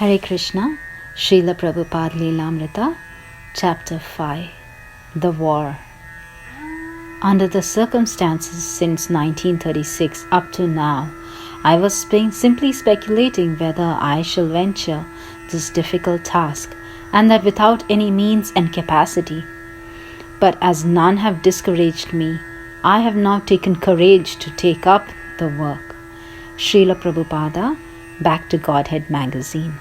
Hare Krishna, Srila Prabhupada Leelamrita, Chapter 5, The War. Under the circumstances since 1936 up to now, I was simply speculating whether I shall venture this difficult task, and that without any means and capacity. But as none have discouraged me, I have now taken courage to take up the work. Srila Prabhupada, Back to Godhead Magazine.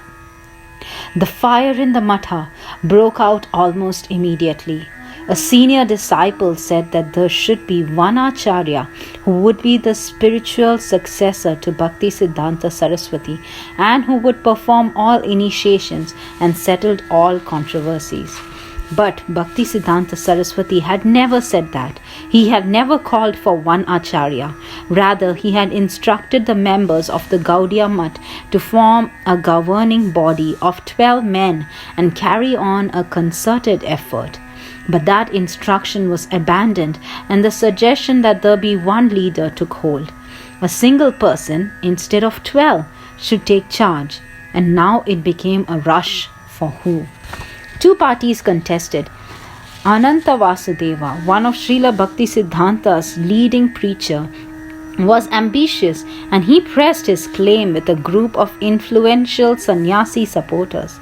The fire in the Matha broke out almost immediately. A senior disciple said that there should be one Acharya who would be the spiritual successor to Bhakti Siddhanta Saraswati and who would perform all initiations and settled all controversies. But Bhakti Siddhanta Saraswati had never said that. He had never called for one Acharya. Rather, he had instructed the members of the Gaudiya Math to form a governing body of 12 men and carry on a concerted effort. But that instruction was abandoned, and the suggestion that there be one leader took hold. A single person, instead of 12, should take charge, and now it became a rush for who? Two parties contested. Ananta Vasudeva, one of Srila Bhakti Siddhanta's leading preacher, was ambitious, and he pressed his claim with a group of influential sannyasi supporters.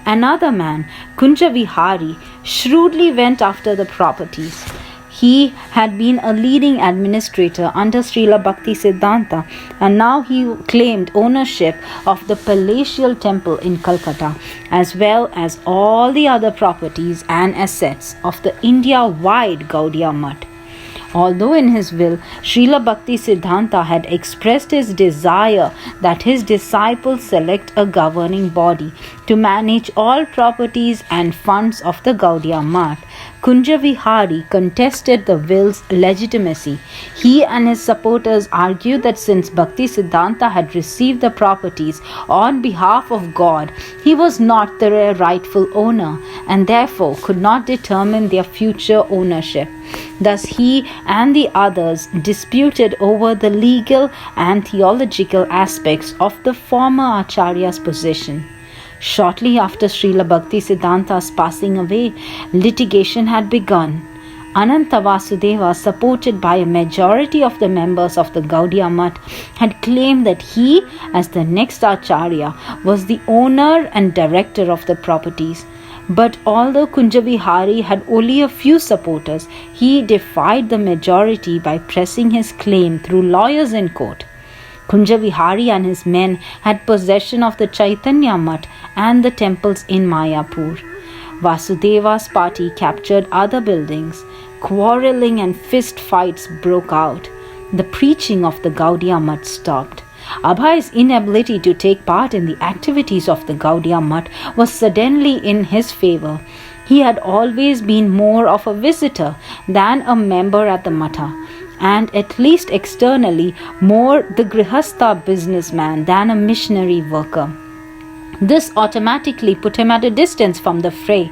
Another man, Kunja Vihari, shrewdly went after the properties. He had been a leading administrator under Srila Bhakti Siddhanta, and now he claimed ownership of the palatial temple in Calcutta, as well as all the other properties and assets of the India-wide Gaudiya Math. Although in his will, Srila Bhakti Siddhanta had expressed his desire that his disciples select a governing body to manage all properties and funds of the Gaudiya Math, Kunja Vihari contested the will's legitimacy. He and his supporters argued that since Bhakti Siddhanta had received the properties on behalf of God, he was not their rightful owner and therefore could not determine their future ownership. Thus he and the others disputed over the legal and theological aspects of the former Acharya's position. Shortly after Srila Bhakti Siddhanta's passing away, litigation had begun. Ananta Vasudeva, supported by a majority of the members of the Gaudiya Math, had claimed that he, as the next Acharya, was the owner and director of the properties. But although Kunja Vihari had only a few supporters, he defied the majority by pressing his claim through lawyers in court. Kunja Vihari and his men had possession of the Chaitanya Math and the temples in Mayapur. Vasudeva's party captured other buildings. Quarreling and fist fights broke out. The preaching of the Gaudiya Math stopped. Abhay's inability to take part in the activities of the Gaudiya Math was suddenly in his favor. He had always been more of a visitor than a member at the Matha, and at least externally more the Grihastha businessman than a missionary worker. This automatically put him at a distance from the fray.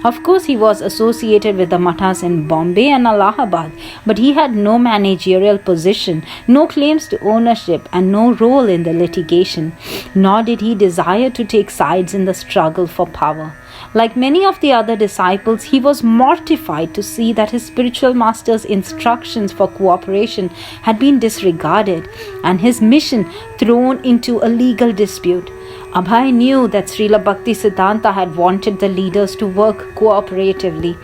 Of course, he was associated with the Mathas in Bombay and Allahabad, but he had no managerial position, no claims to ownership, and no role in the litigation, nor did he desire to take sides in the struggle for power. Like many of the other disciples, he was mortified to see that his spiritual master's instructions for cooperation had been disregarded and his mission thrown into a legal dispute. Abhay knew that Srila Bhakti Siddhanta had wanted the leaders to work cooperatively,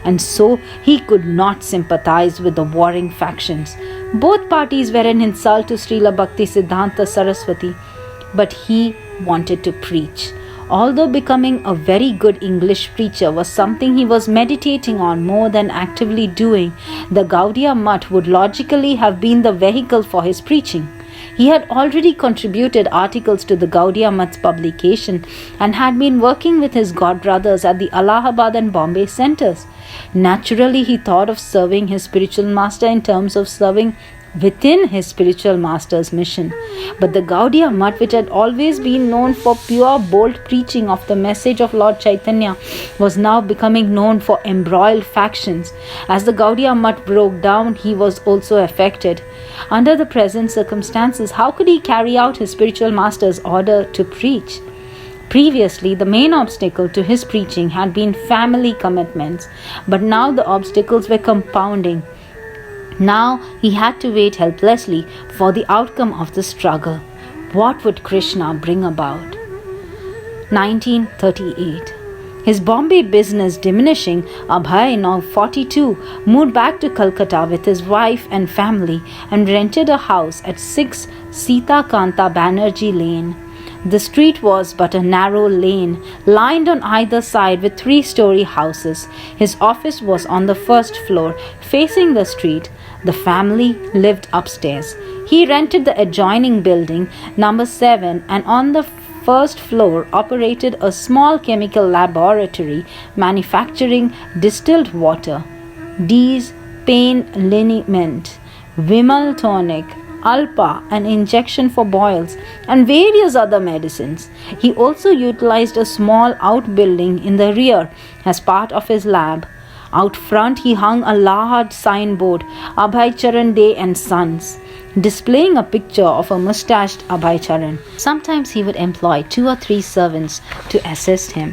and so he could not sympathize with the warring factions. Both parties were an insult to Srila Bhakti Siddhanta Saraswati, but he wanted to preach. Although becoming a very good English preacher was something he was meditating on more than actively doing, the Gaudiya Math would logically have been the vehicle for his preaching. He had already contributed articles to the Gaudiya Math's publication and had been working with his godbrothers at the Allahabad and Bombay centers. Naturally, he thought of serving his spiritual master in terms of serving within his spiritual master's mission. But the Gaudiya Math, which had always been known for pure, bold preaching of the message of Lord Chaitanya, was now becoming known for embroiled factions. As the Gaudiya Math broke down, he was also affected. Under the present circumstances, how could he carry out his spiritual master's order to preach? Previously, the main obstacle to his preaching had been family commitments, but now the obstacles were compounding. Now he had to wait helplessly for the outcome of the struggle. What would Krishna bring about? 1938. His Bombay business diminishing, Abhay, now 42, moved back to Calcutta with his wife and family and rented a house at 6 Sita Kanta Banerjee Lane. The street was but a narrow lane, lined on either side with 3-story houses. His office was on the first floor, facing the street. The family lived upstairs. He rented the adjoining building, number 7, and on the first floor operated a small chemical laboratory manufacturing distilled water, D's pain liniment, Vimal tonic, Alpa, an injection for boils, and various other medicines. He also utilized a small outbuilding in the rear as part of his lab. Out front he hung a large signboard, Abhay Charan Day and Sons, displaying a picture of a mustached Abhay Charan. Sometimes he would employ 2 or 3 servants to assist him,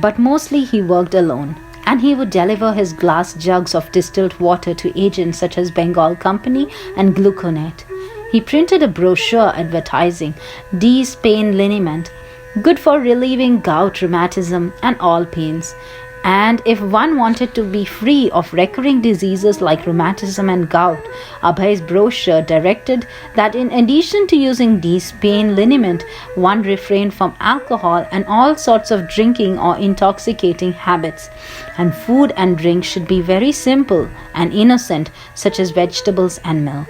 but mostly he worked alone. And he would deliver his glass jugs of distilled water to agents such as Bengal Company and Gluconet. He printed a brochure advertising D's pain liniment, good for relieving gout, rheumatism, and all pains. And if one wanted to be free of recurring diseases like rheumatism and gout, Abhay's brochure directed that in addition to using D's pain liniment, one refrain from alcohol and all sorts of drinking or intoxicating habits, and food and drink should be very simple and innocent, such as vegetables and milk.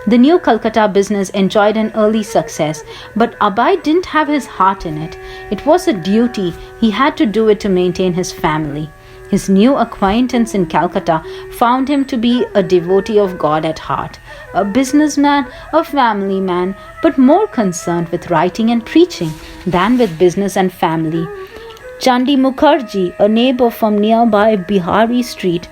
The new Calcutta business enjoyed an early success, but Abhay didn't have his heart in it. It was a duty. He had to do it to maintain his family. His new acquaintance in Calcutta found him to be a devotee of God at heart, a businessman, a family man, but more concerned with writing and preaching than with business and family. Chandi Mukherjee, a neighbor from nearby Bihari Street,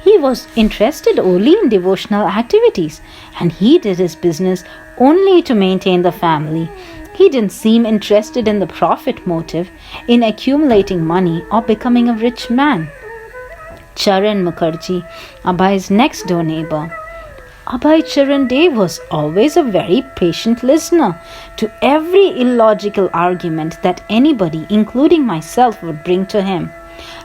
he was interested only in devotional activities, and he did his business only to maintain the family. He didn't seem interested in the profit motive, in accumulating money or becoming a rich man. Charan Mukherjee, Abhay's next door neighbor. Abhay Charan Day was always a very patient listener to every illogical argument that anybody, including myself, would bring to him.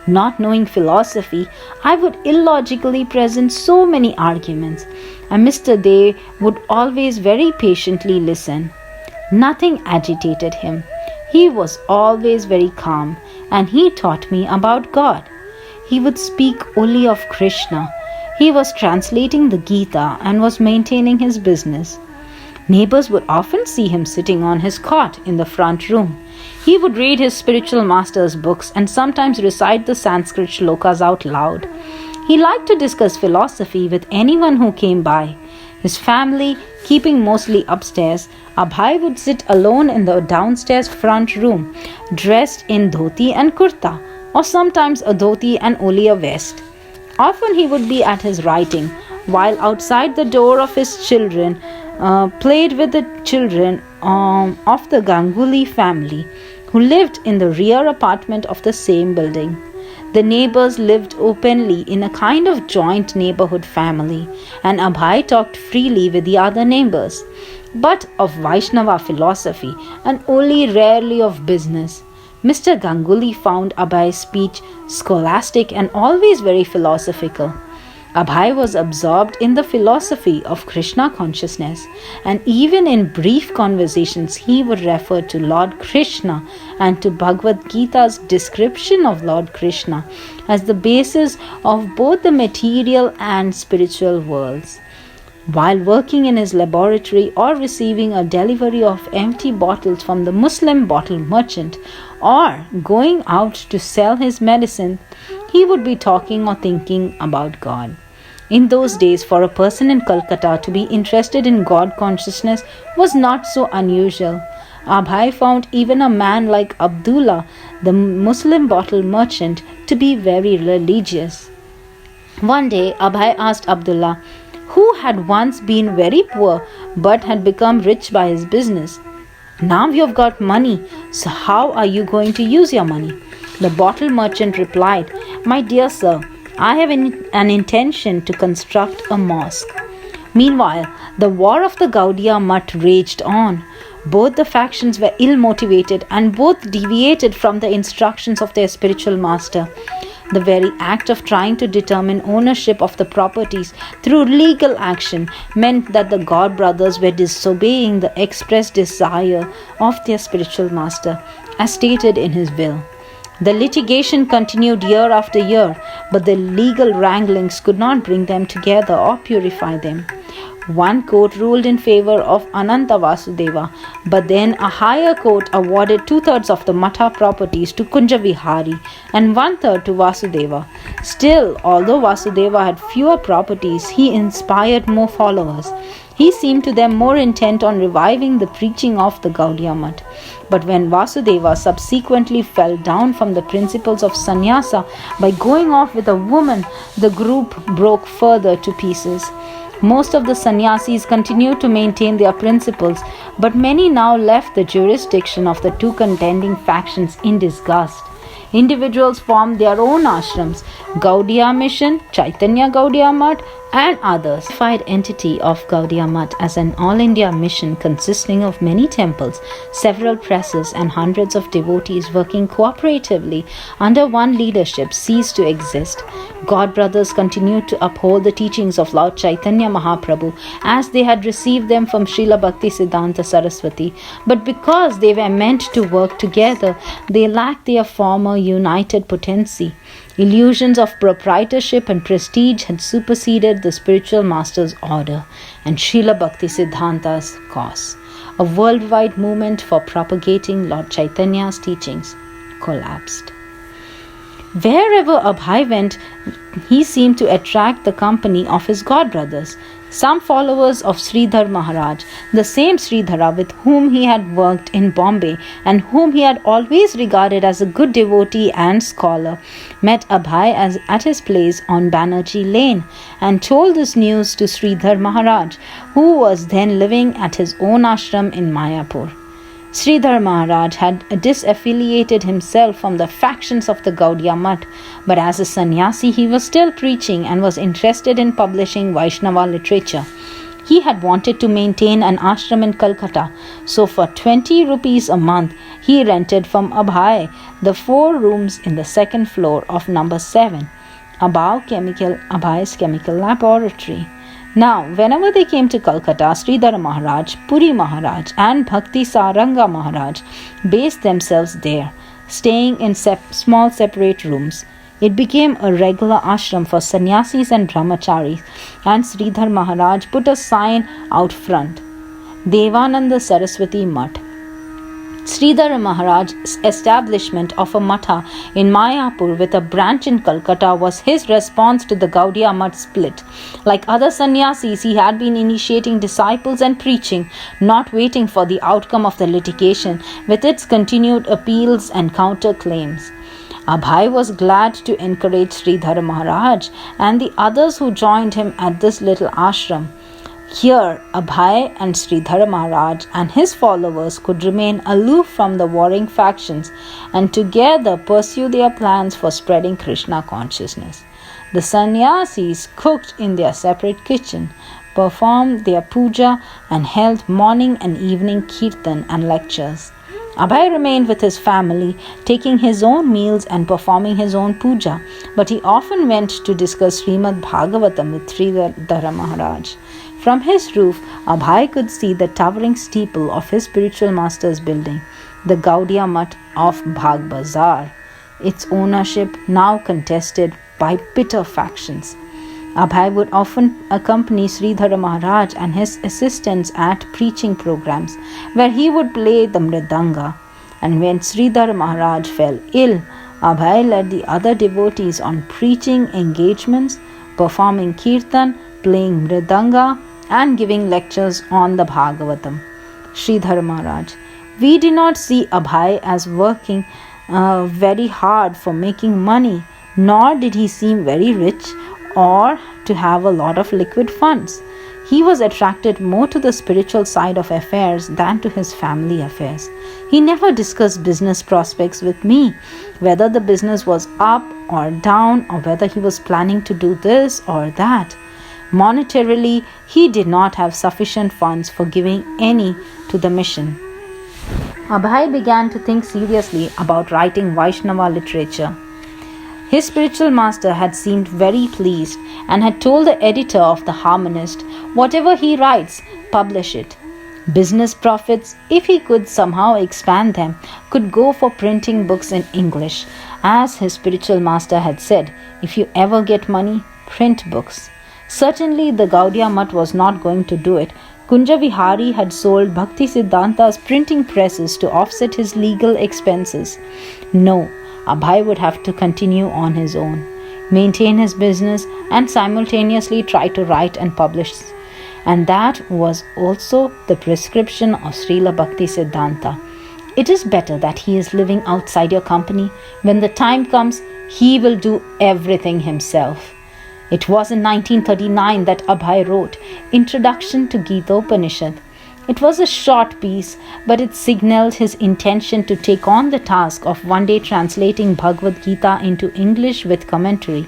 Not knowing philosophy, I would illogically present so many arguments, and Mr. Day would always very patiently listen. Nothing agitated him. He was always very calm, and he taught me about God. He would speak only of Krishna. He was translating the Gita and was maintaining his business. Neighbors would often see him sitting on his cot in the front room. He would read his spiritual master's books and sometimes recite the Sanskrit shlokas out loud. He liked to discuss philosophy with anyone who came by. His family keeping mostly upstairs, Abhay would sit alone in the downstairs front room, dressed in dhoti and kurta, or sometimes a dhoti and only a vest. Often he would be at his writing, while outside the door of his children played with the children of the Ganguly family, who lived in the rear apartment of the same building. The neighbors lived openly in a kind of joint neighborhood family, and Abhay talked freely with the other neighbors, but of Vaishnava philosophy and only rarely of business. Mr. Ganguly found Abhay's speech scholastic and always very philosophical. Abhay was absorbed in the philosophy of Krishna consciousness, and even in brief conversations he would refer to Lord Krishna and to Bhagavad Gita's description of Lord Krishna as the basis of both the material and spiritual worlds. While working in his laboratory or receiving a delivery of empty bottles from the Muslim bottle merchant or going out to sell his medicine, he would be talking or thinking about God. In those days, for a person in Calcutta to be interested in God consciousness was not so unusual. Abhay found even a man like Abdullah, the Muslim bottle merchant, to be very religious. One day, Abhay asked Abdullah, who had once been very poor but had become rich by his business, Now you've got money, so how are you going to use your money? The bottle merchant replied, My dear sir, I have an intention to construct a mosque. Meanwhile, the war of the Gaudiya Mutt raged on. Both the factions were ill motivated and both deviated from the instructions of their spiritual master. The very act of trying to determine ownership of the properties through legal action meant that the God brothers were disobeying the expressed desire of their spiritual master, as stated in his will. The litigation continued year after year, but the legal wranglings could not bring them together or purify them. One court ruled in favor of Ananta Vasudeva, but then a higher court awarded 2/3 of the Matha properties to Kunjavihari and 1/3 to Vasudeva. Still, although Vasudeva had fewer properties, he inspired more followers. He seemed to them more intent on reviving the preaching of the Gaudiya Mutt. But when Vasudeva subsequently fell down from the principles of sannyasa by going off with a woman, the group broke further to pieces. Most of the sannyasis continued to maintain their principles, but many now left the jurisdiction of the two contending factions in disgust. Individuals formed their own ashrams, Gaudiya Mission, Chaitanya Gaudiya Mutt, and others. The unified entity of Gaudiya Mutt as an all-India mission consisting of many temples, several presses, and hundreds of devotees working cooperatively under one leadership ceased to exist. God brothers continued to uphold the teachings of Lord Chaitanya Mahaprabhu as they had received them from Srila Bhaktisiddhanta Saraswati, but because they were meant to work together, they lacked their former united potency. Illusions of proprietorship and prestige had superseded the spiritual master's order and Srila Bhaktisiddhanta's cause. A worldwide movement for propagating Lord Chaitanya's teachings collapsed. Wherever Abhay went, he seemed to attract the company of his god brothers. Some followers of Sridhar Maharaj, the same Sridhara with whom he had worked in Bombay and whom he had always regarded as a good devotee and scholar, met Abhay at his place on Banerjee Lane and told this news to Sridhar Maharaj, who was then living at his own ashram in Mayapur. Sridhar Maharaj had disaffiliated himself from the factions of the Gaudiya Mutt, but as a sannyasi he was still preaching and was interested in publishing Vaishnava literature. He had wanted to maintain an ashram in Calcutta, so for 20 rupees a month he rented from Abhay the 4 rooms in the second floor of number 7, Abhay's chemical laboratory. Now, whenever they came to Calcutta, Sridhar Maharaj, Puri Maharaj, and Bhakti Saranga Maharaj based themselves there, staying in small separate rooms. It became a regular ashram for sannyasis and brahmacharis, and Sridhar Maharaj put a sign out front, Devananda Saraswati Mutt. Sridhar Maharaj's establishment of a matha in Mayapur with a branch in Calcutta was his response to the Gaudiya Mutt split. Like other sannyasis, he had been initiating disciples and preaching, not waiting for the outcome of the litigation with its continued appeals and counterclaims. Abhay was glad to encourage Sridhar Maharaj and the others who joined him at this little ashram. Here, Abhay and Sridhar Maharaj and his followers could remain aloof from the warring factions and together pursue their plans for spreading Krishna consciousness. The sannyasis cooked in their separate kitchen, performed their puja, and held morning and evening kirtan and lectures. Abhay remained with his family, taking his own meals and performing his own puja, but he often went to discuss Srimad Bhagavatam with Sridhar Maharaj. From his roof, Abhay could see the towering steeple of his spiritual master's building, the Gaudiya Mutt of Bhag Bazar, its ownership now contested by bitter factions. Abhay would often accompany Sridhar Maharaj and his assistants at preaching programs, where he would play the mridanga. And when Sridhar Maharaj fell ill, Abhay led the other devotees on preaching engagements, performing kirtan, playing mridanga, and giving lectures on the Bhagavatam. Sridhar Maharaj: we did not see Abhay as working very hard for making money, nor did he seem very rich or to have a lot of liquid funds. he was attracted more to the spiritual side of affairs than to his family affairs. He never discussed business prospects with me, whether the business was up or down, or whether he was planning to do this or that. Monetarily, he did not have sufficient funds for giving any to the mission. Abhay began to think seriously about writing Vaishnava literature. His spiritual master had seemed very pleased and had told the editor of The Harmonist, "Whatever he writes, publish it." Business profits, if he could somehow expand them, could go for printing books in English. As his spiritual master had said, "If you ever get money, print books." Certainly the Gaudiya Mutt was not going to do it. Kunja Vihari had sold Bhakti Siddhanta's printing presses to offset his legal expenses. No, Abhay would have to continue on his own, maintain his business, and simultaneously try to write and publish. And that was also the prescription of Srila Bhakti Siddhanta. It is better that he is living outside your company. When the time comes, he will do everything himself. It was in 1939 that Abhay wrote Introduction to Gita Upanishad. It was a short piece, but it signaled his intention to take on the task of one day translating Bhagavad Gita into English with commentary.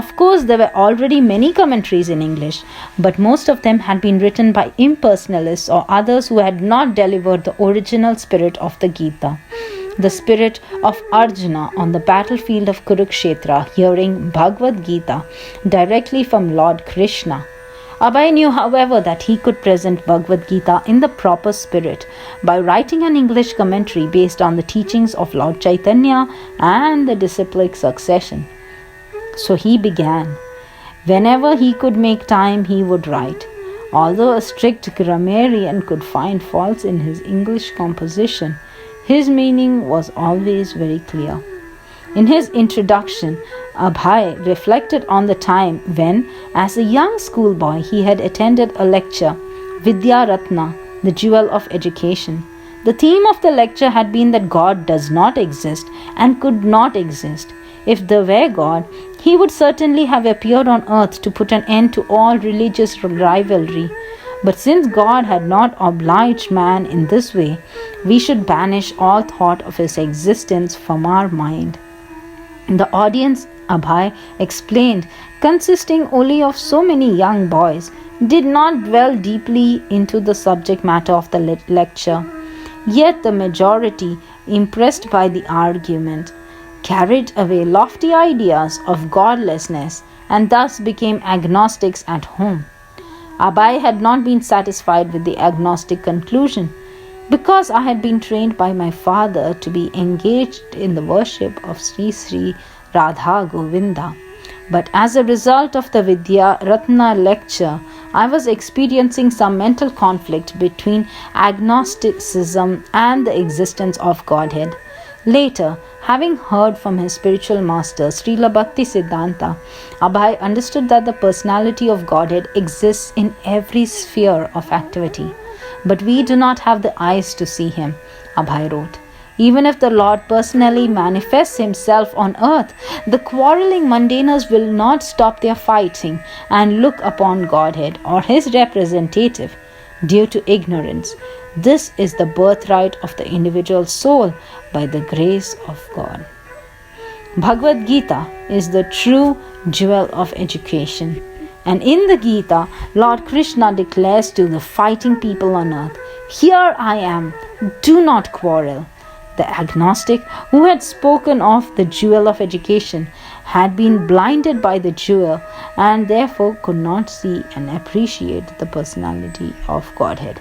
Of course, there were already many commentaries in English, but most of them had been written by impersonalists or others who had not delivered the original spirit of the Gita. The spirit of Arjuna on the battlefield of Kurukshetra hearing Bhagavad Gita directly from Lord Krishna. Abhay knew, however, that he could present Bhagavad Gita in the proper spirit by writing an English commentary based on the teachings of Lord Chaitanya and the disciplic succession. So he began. Whenever he could make time, he would write. Although a strict grammarian could find faults in his English composition, his meaning was always very clear. In his introduction, Abhay reflected on the time when, as a young schoolboy, he had attended a lecture, Vidya Ratna, the jewel of education. The theme of the lecture had been that God does not exist and could not exist. If there were God, he would certainly have appeared on earth to put an end to all religious rivalry. But since God had not obliged man in this way, we should banish all thought of his existence from our mind. The audience, Abhay explained, consisting only of so many young boys, did not dwell deeply into the subject matter of the lecture. Yet the majority, impressed by the argument, carried away lofty ideas of godlessness and thus became agnostics at home. Abhay had not been satisfied with the agnostic conclusion. Because I had been trained by my father to be engaged in the worship of Sri Sri Radha Govinda. But as a result of the Vidya Ratna lecture, I was experiencing some mental conflict between agnosticism and the existence of Godhead. Later, having heard from his spiritual master, Srila Bhakti Siddhanta, Abhay understood that the personality of Godhead exists in every sphere of activity. But we do not have the eyes to see him, Abhay wrote. Even if the Lord personally manifests himself on earth, the quarreling mundaners will not stop their fighting and look upon Godhead or his representative due to ignorance. This is the birthright of the individual soul by the grace of God. Bhagavad Gita is the true jewel of education. And in the Gita, Lord Krishna declares to the fighting people on earth, "Here I am, do not quarrel." The agnostic who had spoken of the jewel of education had been blinded by the jewel and therefore could not see and appreciate the personality of Godhead.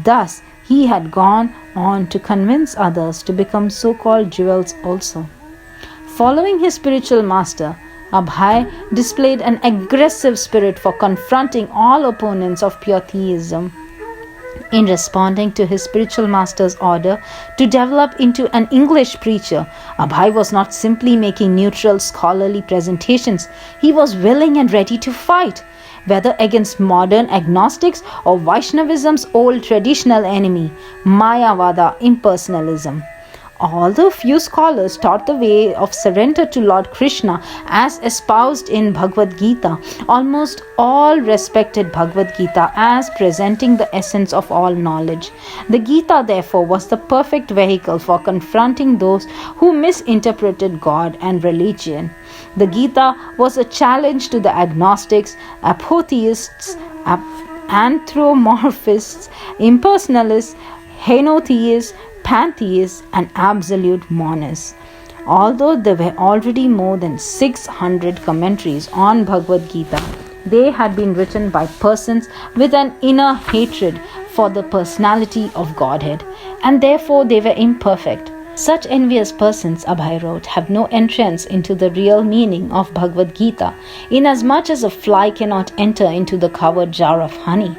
Thus, he had gone on to convince others to become so-called jewels also. Following his spiritual master, Abhay displayed an aggressive spirit for confronting all opponents of pure theism. In responding to his spiritual master's order to develop into an English preacher, Abhay was not simply making neutral scholarly presentations. He was willing and ready to fight, whether against modern agnostics or Vaishnavism's old traditional enemy, Mayavada impersonalism. Although few scholars taught the way of surrender to Lord Krishna as espoused in Bhagavad Gita, almost all respected Bhagavad Gita as presenting the essence of all knowledge. The Gita, therefore, was the perfect vehicle for confronting those who misinterpreted God and religion. The Gita was a challenge to the agnostics, apotheists, anthropomorphists, impersonalists, henotheists, pantheists, and absolute monists. Although there were already more than 600 commentaries on Bhagavad Gita, they had been written by persons with an inner hatred for the personality of Godhead, and therefore they were imperfect. Such envious persons, Abhay wrote, have no entrance into the real meaning of Bhagavad Gita, inasmuch as a fly cannot enter into the covered jar of honey.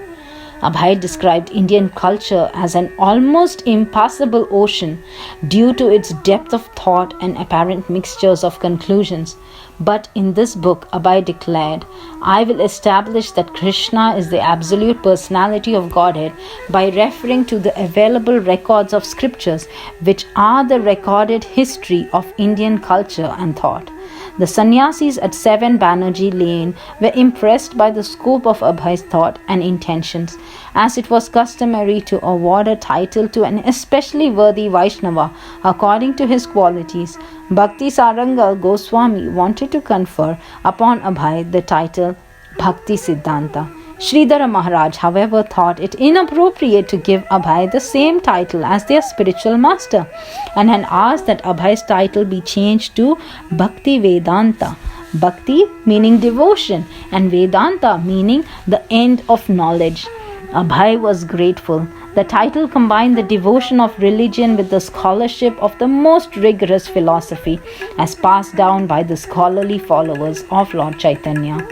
Abhay described Indian culture as an almost impassable ocean due to its depth of thought and apparent mixtures of conclusions. But in this book, Abhay declared, I will establish that Krishna is the absolute personality of Godhead by referring to the available records of scriptures, which are the recorded history of Indian culture and thought. The sannyasis at 7 Banerjee Lane were impressed by the scope of Abhay's thought and intentions, as it was customary to award a title to an especially worthy Vaishnava according to his qualities. Bhakti Saranga Goswami wanted to confer upon Abhay the title Bhakti Siddhanta. Sridhara Maharaj, however, thought it inappropriate to give Abhay the same title as their spiritual master, and had asked that Abhay's title be changed to Bhakti Vedanta. Bhakti meaning devotion, and Vedanta meaning the end of knowledge. Abhay was grateful. The title combined the devotion of religion with the scholarship of the most rigorous philosophy, as passed down by the scholarly followers of Lord Chaitanya.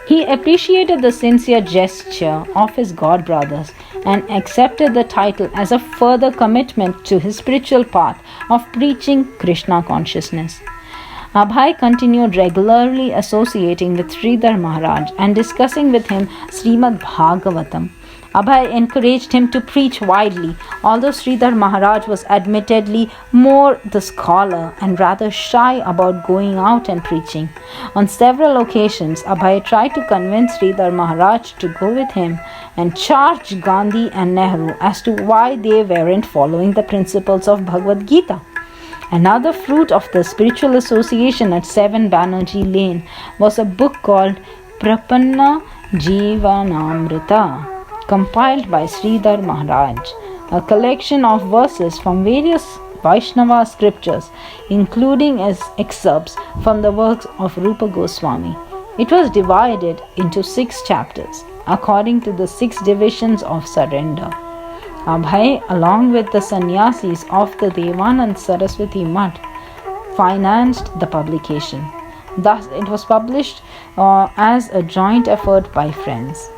He appreciated the sincere gesture of his god brothers and accepted the title as a further commitment to his spiritual path of preaching Krishna consciousness. Abhay continued regularly associating with Sridhar Maharaj and discussing with him Srimad Bhagavatam. Abhay encouraged him to preach widely, although Sridhar Maharaj was admittedly more the scholar and rather shy about going out and preaching. On several occasions, Abhay tried to convince Sridhar Maharaj to go with him and charge Gandhi and Nehru as to why they weren't following the principles of Bhagavad Gita. Another fruit of the spiritual association at 7 Banerjee Lane was a book called Prapanna Jivanamrita, compiled by Sridhar Maharaj, a collection of verses from various Vaishnava scriptures, including as excerpts from the works of Rupa Goswami. It was divided into 6 chapters, according to the 6 divisions of surrender. Abhay, along with the sannyasis of the Devanand Saraswati Mutt, financed the publication. Thus, it was published as a joint effort by friends.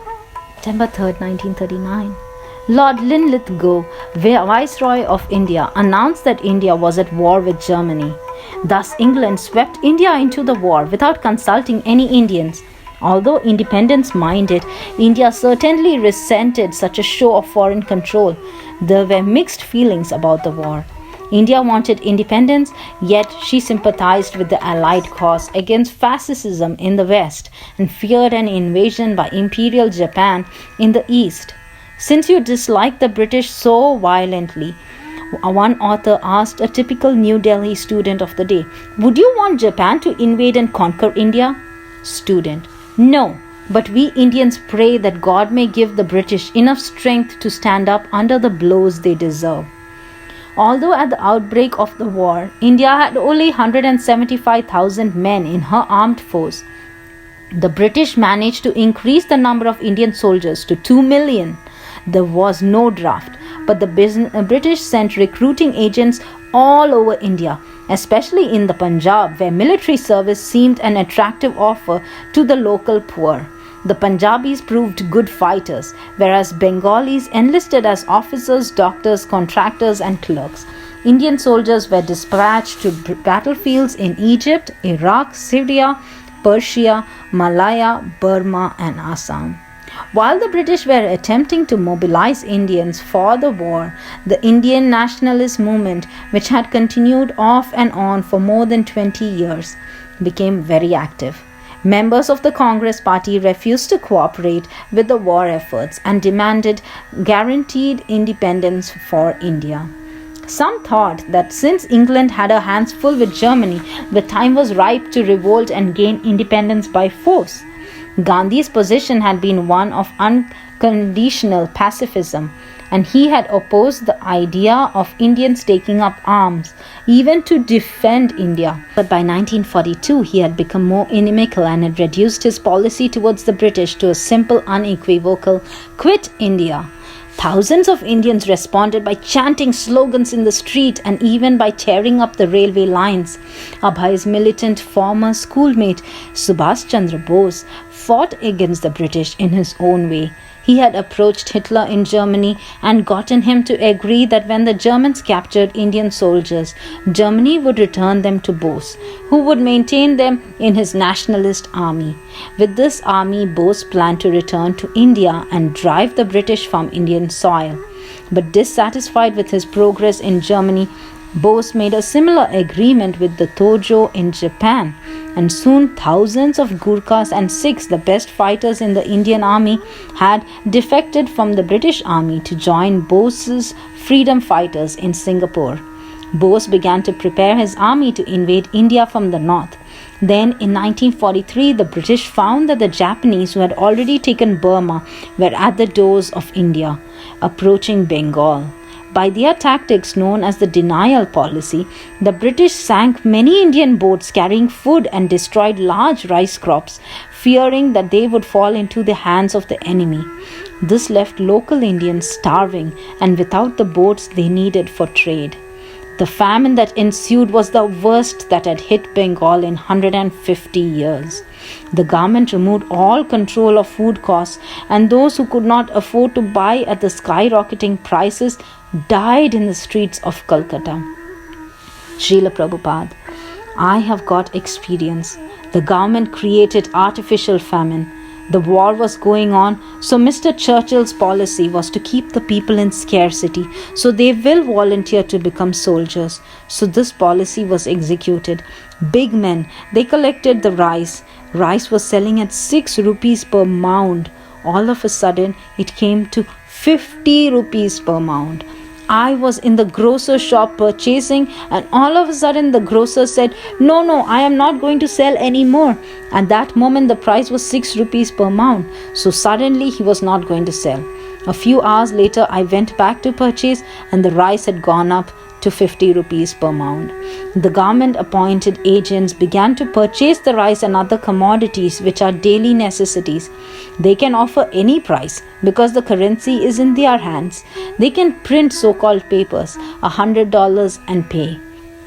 September 3rd, 1939. Lord Linlithgow, Viceroy of India, announced that India was at war with Germany. Thus, England swept India into the war without consulting any Indians. Although independence-minded, India certainly resented such a show of foreign control. There were mixed feelings about the war. India wanted independence, yet she sympathized with the Allied cause against fascism in the West and feared an invasion by Imperial Japan in the East. Since you dislike the British so violently, one author asked a typical New Delhi student of the day, would you want Japan to invade and conquer India? Student: no, but we Indians pray that God may give the British enough strength to stand up under the blows they deserve. Although at the outbreak of the war, India had only 175,000 men in her armed force, the British managed to increase the number of Indian soldiers to 2 million. There was no draft, but the British sent recruiting agents all over India, especially in the Punjab, where military service seemed an attractive offer to the local poor. The Punjabis proved good fighters, whereas Bengalis enlisted as officers, doctors, contractors, and clerks. Indian soldiers were dispatched to battlefields in Egypt, Iraq, Syria, Persia, Malaya, Burma, and Assam. While the British were attempting to mobilize Indians for the war, the Indian nationalist movement, which had continued off and on for more than 20 years, became very active. Members of the Congress Party refused to cooperate with the war efforts and demanded guaranteed independence for India. Some thought that since England had her hands full with Germany, the time was ripe to revolt and gain independence by force. Gandhi's position had been one of unconditional pacifism, and he had opposed the idea of Indians taking up arms, even to defend India. But by 1942, he had become more inimical and had reduced his policy towards the British to a simple, unequivocal "Quit India." Thousands of Indians responded by chanting slogans in the street and even by tearing up the railway lines. Abhai's militant former schoolmate Subhash Chandra Bose fought against the British in his own way. He had approached Hitler in Germany and gotten him to agree that when the Germans captured Indian soldiers, Germany would return them to Bose, who would maintain them in his nationalist army. With this army, Bose planned to return to India and drive the British from Indian soil. But dissatisfied with his progress in Germany, Bose made a similar agreement with the Tojo in Japan, and soon thousands of Gurkhas and Sikhs, the best fighters in the Indian army, had defected from the British army to join Bose's freedom fighters in Singapore. Bose began to prepare his army to invade India from the north. Then in 1943, the British found that the Japanese, who had already taken Burma, were at the doors of India, approaching Bengal. By their tactics known as the denial policy, the British sank many Indian boats carrying food and destroyed large rice crops, fearing that they would fall into the hands of the enemy. This left local Indians starving and without the boats they needed for trade. The famine that ensued was the worst that had hit Bengal in 150 years. The government removed all control of food costs, and those who could not afford to buy at the skyrocketing prices died in the streets of Calcutta. Srila Prabhupada, I have got experience. The government created artificial famine. The war was going on, so Mr. Churchill's policy was to keep the people in scarcity, so they will volunteer to become soldiers. So this policy was executed. Big men, they collected the rice. Rice was selling at 6 rupees per mound. All of a sudden, it came to 50 rupees per mound. I was in the grocer shop purchasing, and all of a sudden the grocer said, No, I am not going to sell anymore. At that moment the price was 6 rupees per mound. So suddenly he was not going to sell. A few hours later I went back to purchase, and the rice had gone up to 50 rupees per mound. The government appointed agents began to purchase the rice and other commodities which are daily necessities. They can offer any price because the currency is in their hands. They can print so-called papers, $100 and pay.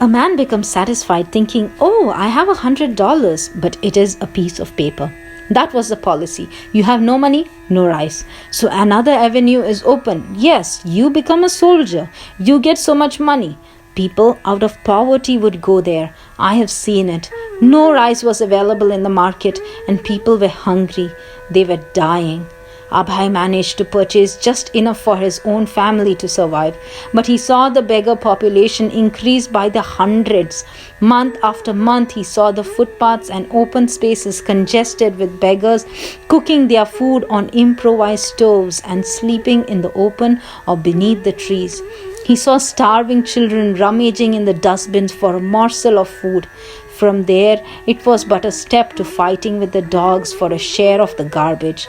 A man becomes satisfied thinking, oh, I have $100, but it is a piece of paper. That was the policy. You have no money, no rice. So another avenue is open. Yes, you become a soldier. You get so much money. People out of poverty would go there. I have seen it. No rice was available in the market and people were hungry. They were dying. Abhay managed to purchase just enough for his own family to survive, but he saw the beggar population increase by the hundreds. Month after month, he saw the footpaths and open spaces congested with beggars cooking their food on improvised stoves and sleeping in the open or beneath the trees. He saw starving children rummaging in the dustbins for a morsel of food. From there, it was but a step to fighting with the dogs for a share of the garbage.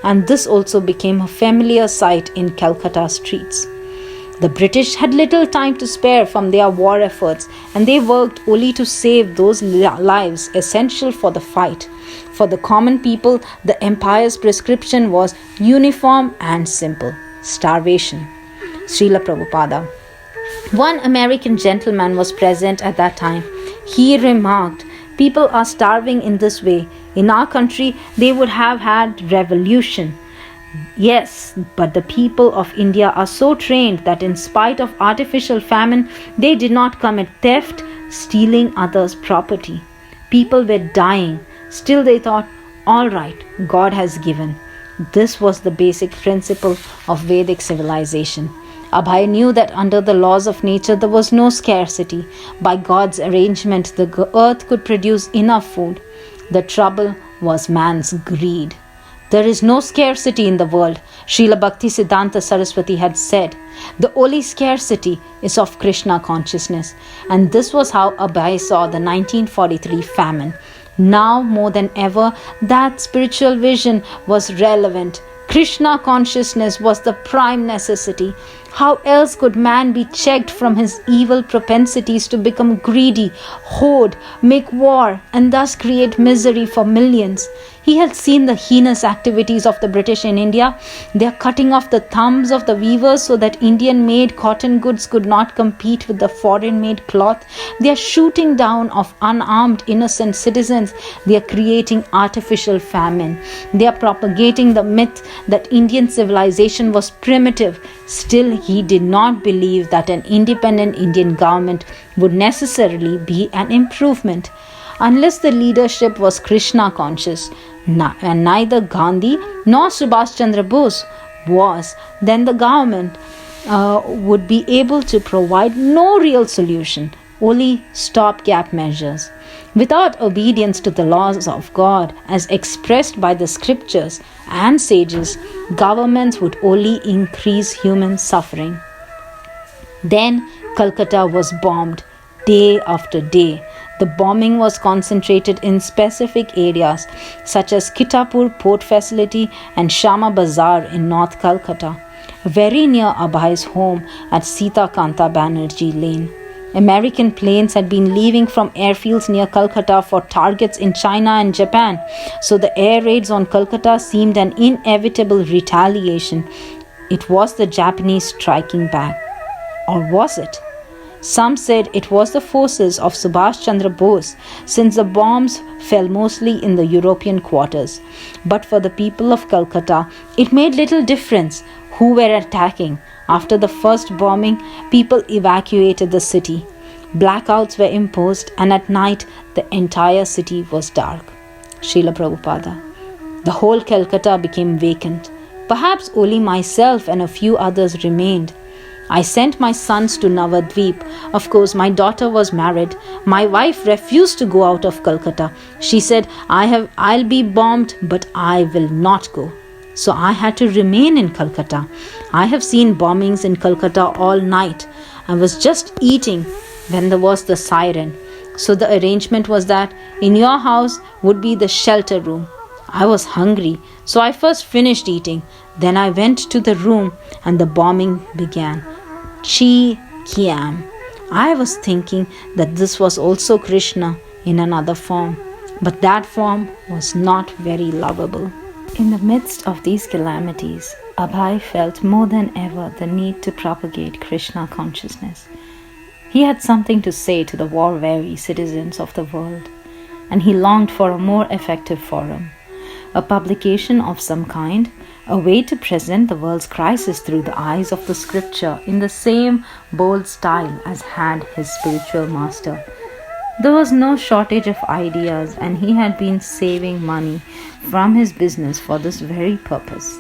And this also became a familiar sight in Calcutta streets. The British had little time to spare from their war efforts, and they worked only to save those lives essential for the fight. For the common people, the empire's prescription was uniform and simple: starvation. Srila Prabhupada. One American gentleman was present at that time. He remarked, people are starving in this way. In our country, they would have had revolution. Yes, but the people of India are so trained that in spite of artificial famine, they did not commit theft, stealing others' property. People were dying. Still they thought, all right, God has given. This was the basic principle of Vedic civilization. Abhay knew that under the laws of nature there was no scarcity. By God's arrangement, the earth could produce enough food. The trouble was man's greed. There is no scarcity in the world, Srila Bhaktisiddhanta Saraswati had said. The only scarcity is of Krishna consciousness. And this was how Abhay saw the 1943 famine. Now more than ever, that spiritual vision was relevant. Krishna consciousness was the prime necessity. How else could man be checked from his evil propensities to become greedy, hoard, make war, and thus create misery for millions? He had seen the heinous activities of the British in India. They are cutting off the thumbs of the weavers so that Indian-made cotton goods could not compete with the foreign-made cloth. They are shooting down of unarmed innocent citizens. They are creating artificial famine. They are propagating the myth that Indian civilization was primitive. Still, he did not believe that an independent Indian government would necessarily be an improvement. Unless the leadership was Krishna conscious, and neither Gandhi nor Subhash Chandra Bose was, then the government would be able to provide no real solution, only stopgap measures. Without obedience to the laws of God as expressed by the scriptures and sages, governments would only increase human suffering. Then Calcutta was bombed day after day. The bombing was concentrated in specific areas such as Kitapur Port Facility and Shama Bazar in North Calcutta, very near Abhay's home at Sita Kanta Banerjee Lane. American planes had been leaving from airfields near Calcutta for targets in China and Japan, so the air raids on Calcutta seemed an inevitable retaliation. It was the Japanese striking back. Or was it? Some said it was the forces of Subhash Chandra Bose, since the bombs fell mostly in the European quarters. But for the people of Calcutta, it made little difference who were attacking. After the first bombing, people evacuated the city. Blackouts were imposed, and at night, the entire city was dark. Srila Prabhupada. The whole Calcutta became vacant. Perhaps only myself and a few others remained. I sent my sons to Navadvip. Of course, my daughter was married. My wife refused to go out of Calcutta. She said, I'll be bombed, but I will not go. So I had to remain in Calcutta. I have seen bombings in Calcutta all night. I was just eating when there was the siren. So the arrangement was that in your house would be the shelter room. I was hungry, so I first finished eating. Then I went to the room and the bombing began. Chi Kiam. I was thinking that this was also Krishna in another form, but that form was not very lovable. In the midst of these calamities, Abhay felt more than ever the need to propagate Krishna consciousness. He had something to say to the war-weary citizens of the world, and he longed for a more effective forum, a publication of some kind, a way to present the world's crisis through the eyes of the scripture in the same bold style as had his spiritual master. There was no shortage of ideas, and he had been saving money from his business for this very purpose.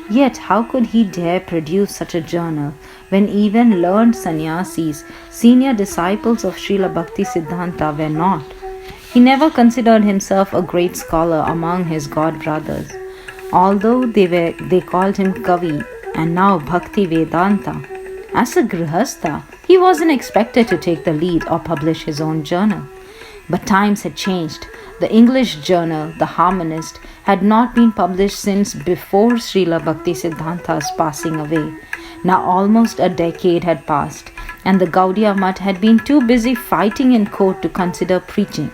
Yet how could he dare produce such a journal when even learned sannyasis, senior disciples of Srila Bhaktisiddhanta, were not? He never considered himself a great scholar among his god brothers, although they called him Kavi and now Bhakti Vedanta. As a Grihastha, he wasn't expected to take the lead or publish his own journal. But times had changed. The English journal, The Harmonist, had not been published since before Srila Bhaktisiddhanta's passing away. Now almost a decade had passed, and the Gaudiya Math had been too busy fighting in court to consider preaching.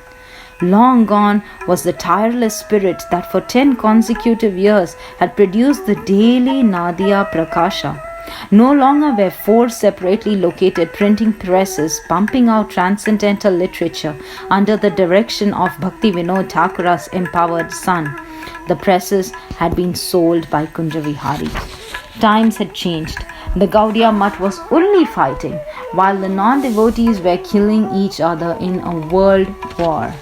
Long gone was the tireless spirit that for 10 consecutive years had produced the daily Nadia Prakasha. No longer were 4 separately located printing presses pumping out transcendental literature under the direction of Bhakti Vinod Thakura's empowered son. The presses had been sold by Kunja Vihari. Times had changed. The Gaudiya Math was only fighting, while the non-devotees were killing each other in a world war.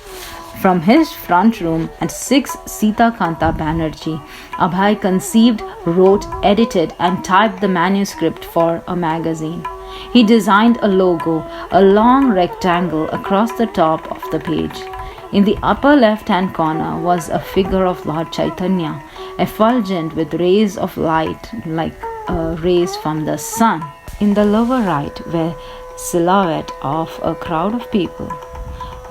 From his front room at 6 Sita Kanta Banerjee, Abhay conceived, wrote, edited, and typed the manuscript for a magazine. He designed a logo, a long rectangle across the top of the page. In the upper left-hand corner was a figure of Lord Chaitanya, effulgent with rays of light like rays from the sun. In the lower right were silhouette of a crowd of people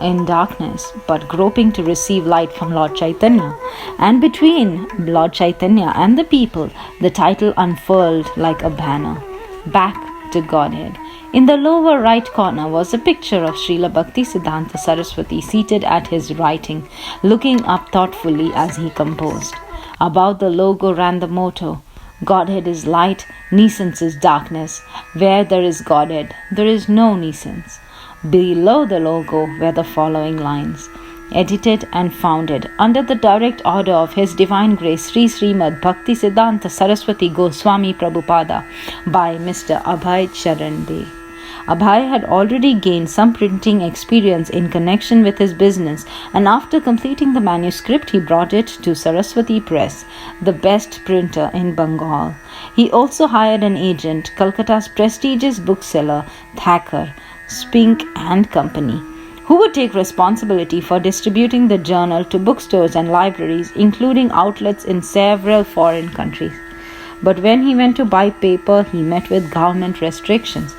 in darkness but groping to receive light from Lord Chaitanya. And between Lord Chaitanya and the people, the title unfurled like a banner, Back to Godhead. In the lower right corner was a picture of Srila Bhaktisiddhanta Saraswati seated at his writing, looking up thoughtfully as he composed. Above the logo ran the motto, Godhead is light, nescience is darkness. Where there is Godhead, there is no nescience. Below the logo were the following lines, edited and founded under the direct order of His Divine Grace Sri Srimad Bhaktisiddhanta Saraswati Goswami Prabhupada by Mr. Abhay Charan Dey. Abhay had already gained some printing experience in connection with his business, and after completing the manuscript, he brought it to Saraswati Press, the best printer in Bengal. He also hired an agent, Calcutta's prestigious bookseller Thacker, Spink and Company, who would take responsibility for distributing the journal to bookstores and libraries, including outlets in several foreign countries. But when he went to buy paper, he met with government restrictions.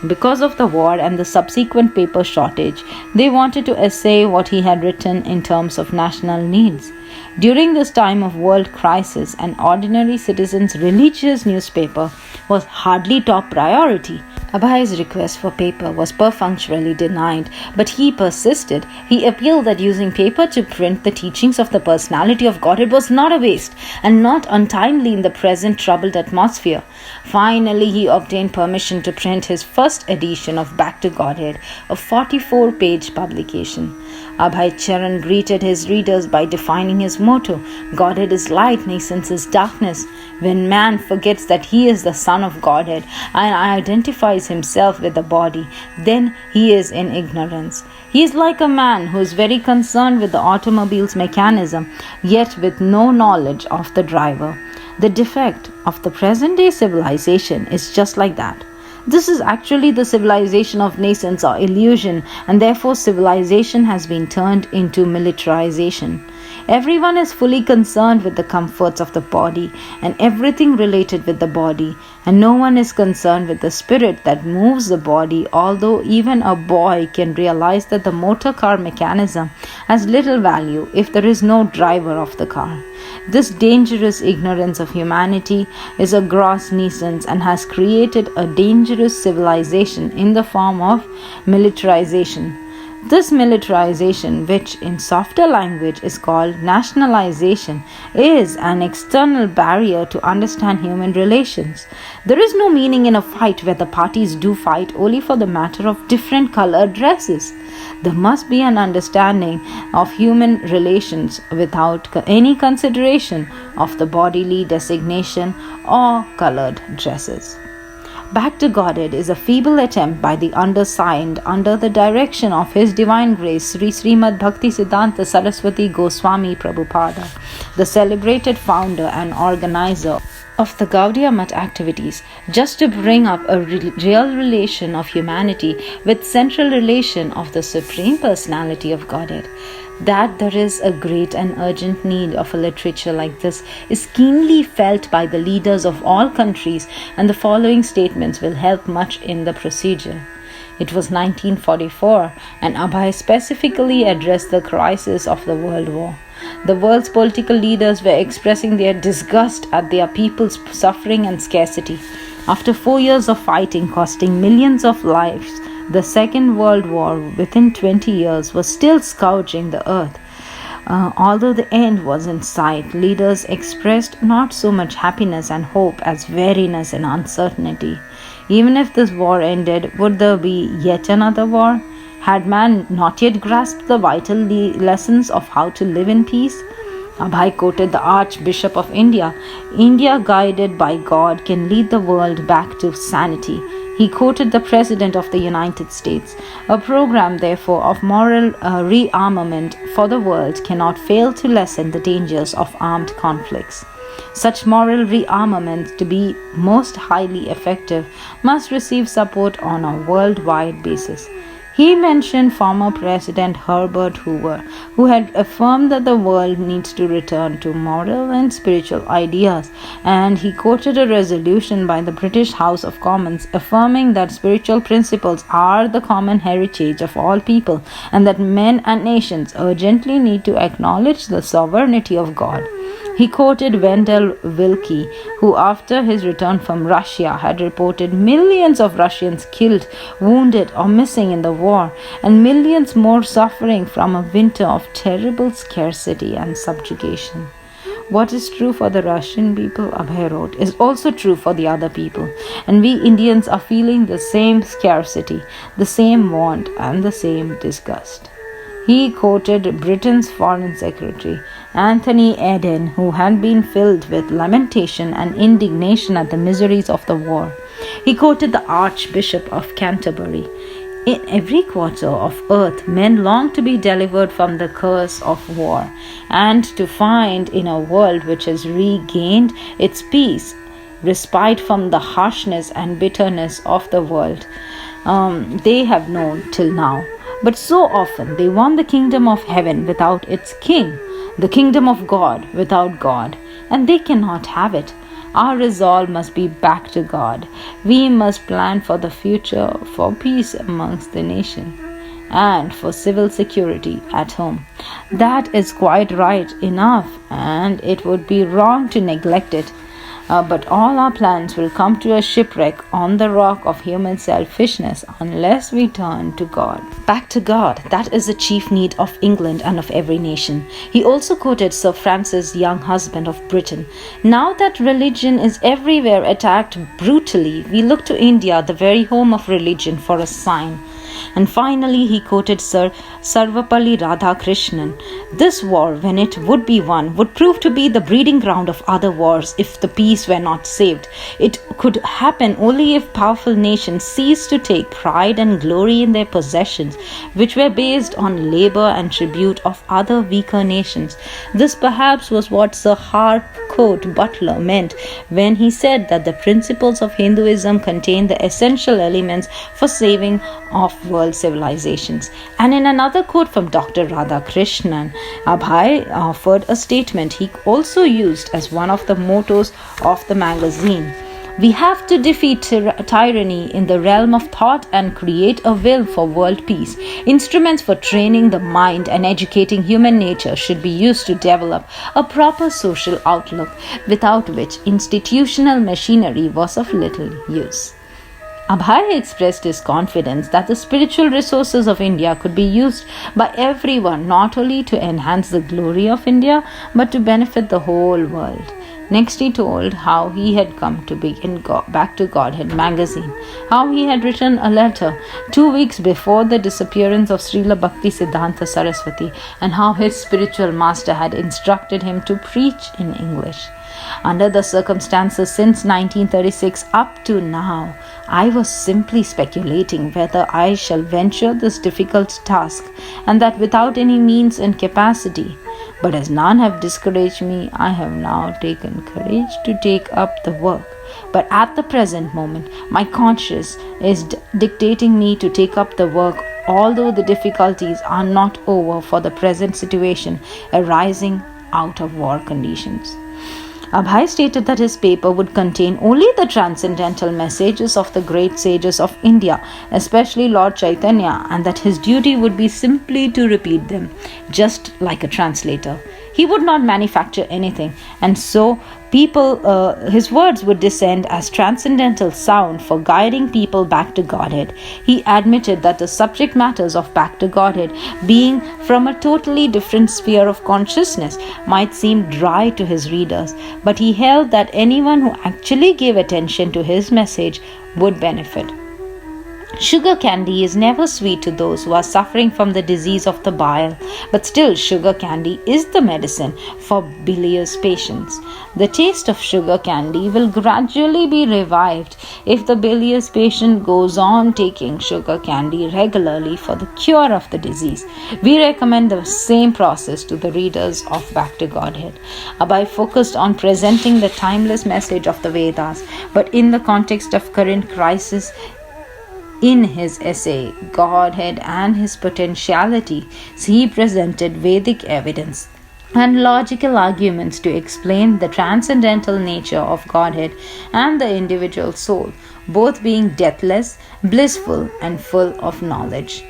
Because of the war and the subsequent paper shortage, they wanted to essay what he had written in terms of national needs. During this time of world crisis, an ordinary citizen's religious newspaper was hardly top priority. Abhay's request for paper was perfunctorily denied, but he persisted. He appealed that using paper to print the teachings of the personality of Godhead was not a waste and not untimely in the present troubled atmosphere. Finally, he obtained permission to print his first edition of Back to Godhead, a 44-page publication. Abhay Charan greeted his readers by defining his motto, Godhead is light, nescience is darkness. When man forgets that he is the son of Godhead and identifies himself with the body, then he is in ignorance. He is like a man who is very concerned with the automobile's mechanism, yet with no knowledge of the driver. The defect of the present-day civilization is just like that. This is actually the civilization of nascence or illusion, and therefore civilization has been turned into militarization. Everyone is fully concerned with the comforts of the body and everything related with the body, and no one is concerned with the spirit that moves the body, although even a boy can realize that the motor car mechanism has little value if there is no driver of the car. This dangerous ignorance of humanity is a gross nuisance and has created a dangerous civilization in the form of militarization. This militarization, which in softer language is called nationalization, is an external barrier to understand human relations. There is no meaning in a fight where the parties do fight only for the matter of different colored dresses. There must be an understanding of human relations without any consideration of the bodily designation or colored dresses. Back to Godhead is a feeble attempt by the undersigned under the direction of His Divine Grace Sri Srimad Bhaktisiddhanta Saraswati Goswami Prabhupada, the celebrated founder and organizer of the Gaudiya Math activities, just to bring up a real relation of humanity with central relation of the Supreme Personality of Godhead. That there is a great and urgent need of a literature like this is keenly felt by the leaders of all countries, and the following statements will help much in the procedure. It was 1944, and Abhay specifically addressed the crisis of the World War. The world's political leaders were expressing their disgust at their people's suffering and scarcity. After 4 years of fighting costing millions of lives, the Second World War within 20 years was still scourging the earth. Although the end was in sight, leaders expressed not so much happiness and hope as weariness and uncertainty. Even if this war ended, would there be yet another war? Had man not yet grasped the vital lessons of how to live in peace? Abhay quoted the Archbishop of India: India, guided by God, can lead the world back to sanity. He quoted the President of the United States: a program, therefore, of moral rearmament for the world cannot fail to lessen the dangers of armed conflicts. Such moral rearmament, to be most highly effective, must receive support on a worldwide basis. He mentioned former President Herbert Hoover, who had affirmed that the world needs to return to moral and spiritual ideas, and he quoted a resolution by the British House of Commons affirming that spiritual principles are the common heritage of all people and that men and nations urgently need to acknowledge the sovereignty of God. He quoted Wendell Willkie, who after his return from Russia had reported millions of Russians killed, wounded, or missing in the war, and millions more suffering from a winter of terrible scarcity and subjugation. What is true for the Russian people, Abhay wrote, is also true for the other people, and we Indians are feeling the same scarcity, the same want, and the same disgust. He quoted Britain's Foreign Secretary, Anthony Eden, who had been filled with lamentation and indignation at the miseries of the war. He quoted the Archbishop of Canterbury: in every quarter of earth, men long to be delivered from the curse of war, and to find in a world which has regained its peace, respite from the harshness and bitterness of the world they have known till now. But so often they want the kingdom of heaven without its king, the kingdom of God without God, and they cannot have it. Our resolve must be back to God. We must plan for the future, for peace amongst the nation, and for civil security at home. That is quite right enough, and it would be wrong to neglect it. But all our plans will come to a shipwreck on the rock of human selfishness unless we turn to God. Back to God, that is the chief need of England and of every nation. He also quoted Sir Francis Young, husband of Britain: now that religion is everywhere attacked brutally, we look to India, the very home of religion, for a sign. And finally, he quoted Sir Sarvapalli Radhakrishnan: this war, when it would be won, would prove to be the breeding ground of other wars if the peace were not saved. It could happen only if powerful nations ceased to take pride and glory in their possessions, which were based on labor and tribute of other weaker nations. This perhaps was what Sir Harcourt Butler meant when he said that the principles of Hinduism contain the essential elements for saving of world civilizations. And in another quote from Dr. Radhakrishnan, Abhay offered a statement he also used as one of the mottos of the magazine: we have to defeat tyranny in the realm of thought and create a will for world peace. Instruments for training the mind and educating human nature should be used to develop a proper social outlook, without which institutional machinery was of little use. Abhay expressed his confidence that the spiritual resources of India could be used by everyone, not only to enhance the glory of India, but to benefit the whole world. Next, he told how he had come to begin Back to Godhead magazine, how he had written a letter 2 weeks before the disappearance of Srila Bhakti Siddhanta Saraswati, and how his spiritual master had instructed him to preach in English. Under the circumstances since 1936 up to now, I was simply speculating whether I shall venture this difficult task, and that without any means and capacity. But as none have discouraged me, I have now taken courage to take up the work. But at the present moment, my conscience is dictating me to take up the work, although the difficulties are not over for the present situation arising out of war conditions. Abhay stated that his paper would contain only the transcendental messages of the great sages of India, especially Lord Chaitanya, and that his duty would be simply to repeat them, just like a translator. He would not manufacture anything, and so his words would descend as transcendental sound for guiding people back to Godhead. He admitted that the subject matters of Back to Godhead, being from a totally different sphere of consciousness, might seem dry to his readers, but he held that anyone who actually gave attention to his message would benefit. Sugar candy is never sweet to those who are suffering from the disease of the bile, but still sugar candy is the medicine for bilious patients. The taste of sugar candy will gradually be revived if the bilious patient goes on taking sugar candy regularly for the cure of the disease. We recommend the same process to the readers of Back to Godhead. Abhay focused on presenting the timeless message of the Vedas, but in the context of current crisis. In his essay, Godhead and His Potentiality, he presented Vedic evidence and logical arguments to explain the transcendental nature of Godhead and the individual soul, both being deathless, blissful, and full of knowledge.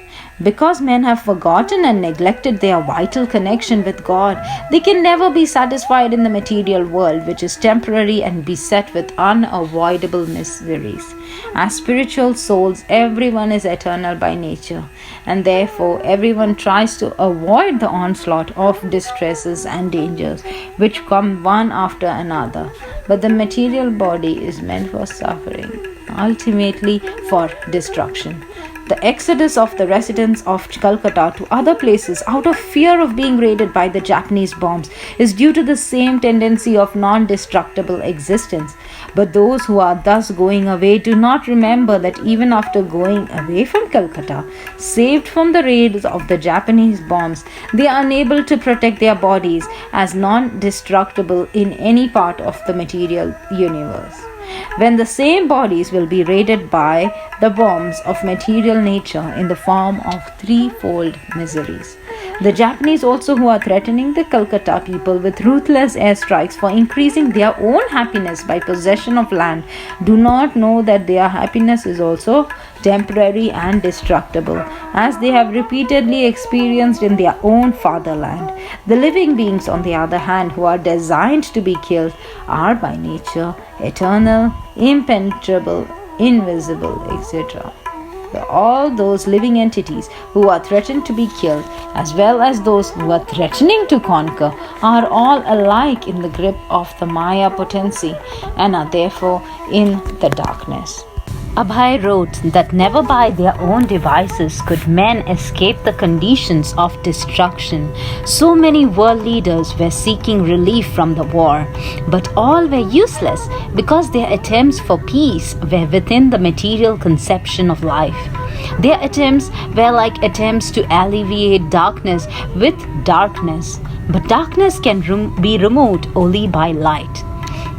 Because men have forgotten and neglected their vital connection with God, they can never be satisfied in the material world, which is temporary and beset with unavoidable miseries. As spiritual souls, everyone is eternal by nature, and therefore everyone tries to avoid the onslaught of distresses and dangers which come one after another. But the material body is meant for suffering, ultimately for destruction. The exodus of the residents of Calcutta to other places out of fear of being raided by the Japanese bombs is due to the same tendency of non-destructible existence. But those who are thus going away do not remember that even after going away from Calcutta, saved from the raids of the Japanese bombs, they are unable to protect their bodies as non-destructible in any part of the material universe. When the same bodies will be raided by the bombs of material nature in the form of threefold miseries. The Japanese also, who are threatening the Calcutta people with ruthless airstrikes for increasing their own happiness by possession of land, do not know that their happiness is also temporary and destructible, as they have repeatedly experienced in their own fatherland. The living beings, on the other hand, who are designed to be killed, are by nature eternal, impenetrable, invisible, etc. All those living entities who are threatened to be killed, as well as those who are threatening to conquer, are all alike in the grip of the Maya potency and are therefore in the darkness. Abhay wrote that never by their own devices could men escape the conditions of destruction. So many world leaders were seeking relief from the war, but all were useless because their attempts for peace were within the material conception of life. Their attempts were like attempts to alleviate darkness with darkness, but darkness can be removed only by light.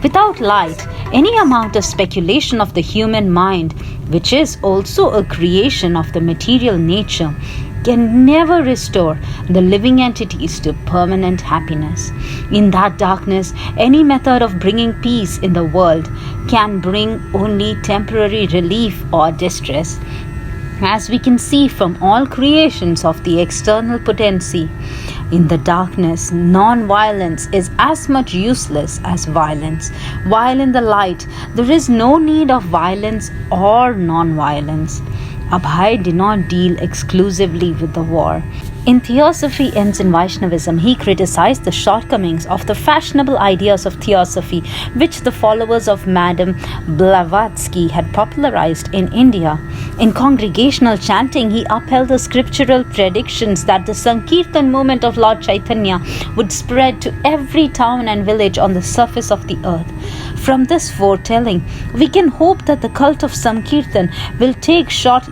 Without light, any amount of speculation of the human mind, which is also a creation of the material nature, can never restore the living entities to permanent happiness. In that darkness, any method of bringing peace in the world can bring only temporary relief or distress. As we can see from all creations of the external potency, in the darkness, non-violence is as much useless as violence, while in the light, there is no need of violence or non-violence. Abhay did not deal exclusively with the war. In Theosophy Ends in Vaishnavism, he criticized the shortcomings of the fashionable ideas of theosophy which the followers of Madame Blavatsky had popularized in India. In congregational chanting, he upheld the scriptural predictions that the Sankirtan movement of Lord Chaitanya would spread to every town and village on the surface of the earth. From this foretelling, we can hope that the cult of Sankirtan will take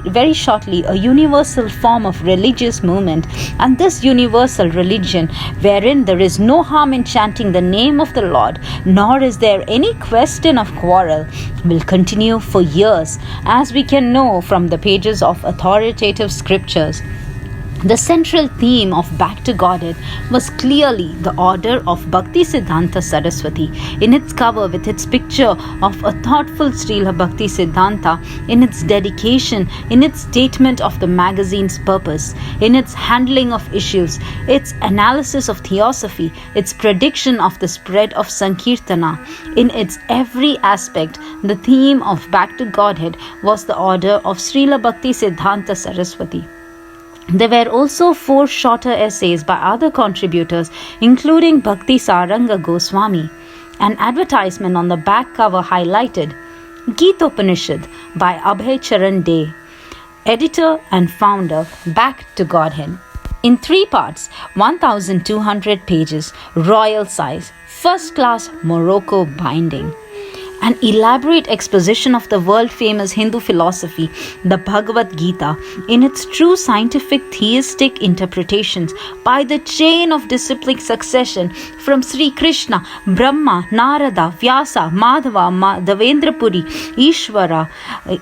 very shortly a universal form of religious movement, and this universal religion, wherein there is no harm in chanting the name of the Lord, nor is there any question of quarrel, will continue for years, as we can know from the pages of authoritative scriptures. The central theme of Back to Godhead was clearly the order of Bhakti Siddhanta Saraswati in its cover with its picture of a thoughtful Srila Bhakti Siddhanta, in its dedication, in its statement of the magazine's purpose, in its handling of issues, its analysis of theosophy, its prediction of the spread of Sankirtana. In its every aspect, the theme of Back to Godhead was the order of Srila Bhakti Siddhanta Saraswati. There were also 4 shorter essays by other contributors, including Bhakti Saranga Goswami. An advertisement on the back cover highlighted Gita Upanishad by Abhay Charan De, editor and founder, Back to Godhead. In 3 parts, 1,200 pages, royal size, first-class Morocco binding. An elaborate exposition of the world-famous Hindu philosophy, the Bhagavad Gita, in its true scientific theistic interpretations by the chain of disciplic succession from Sri Krishna, Brahma, Narada, Vyasa, Madhava, Madhavendra Puri, Ishvara,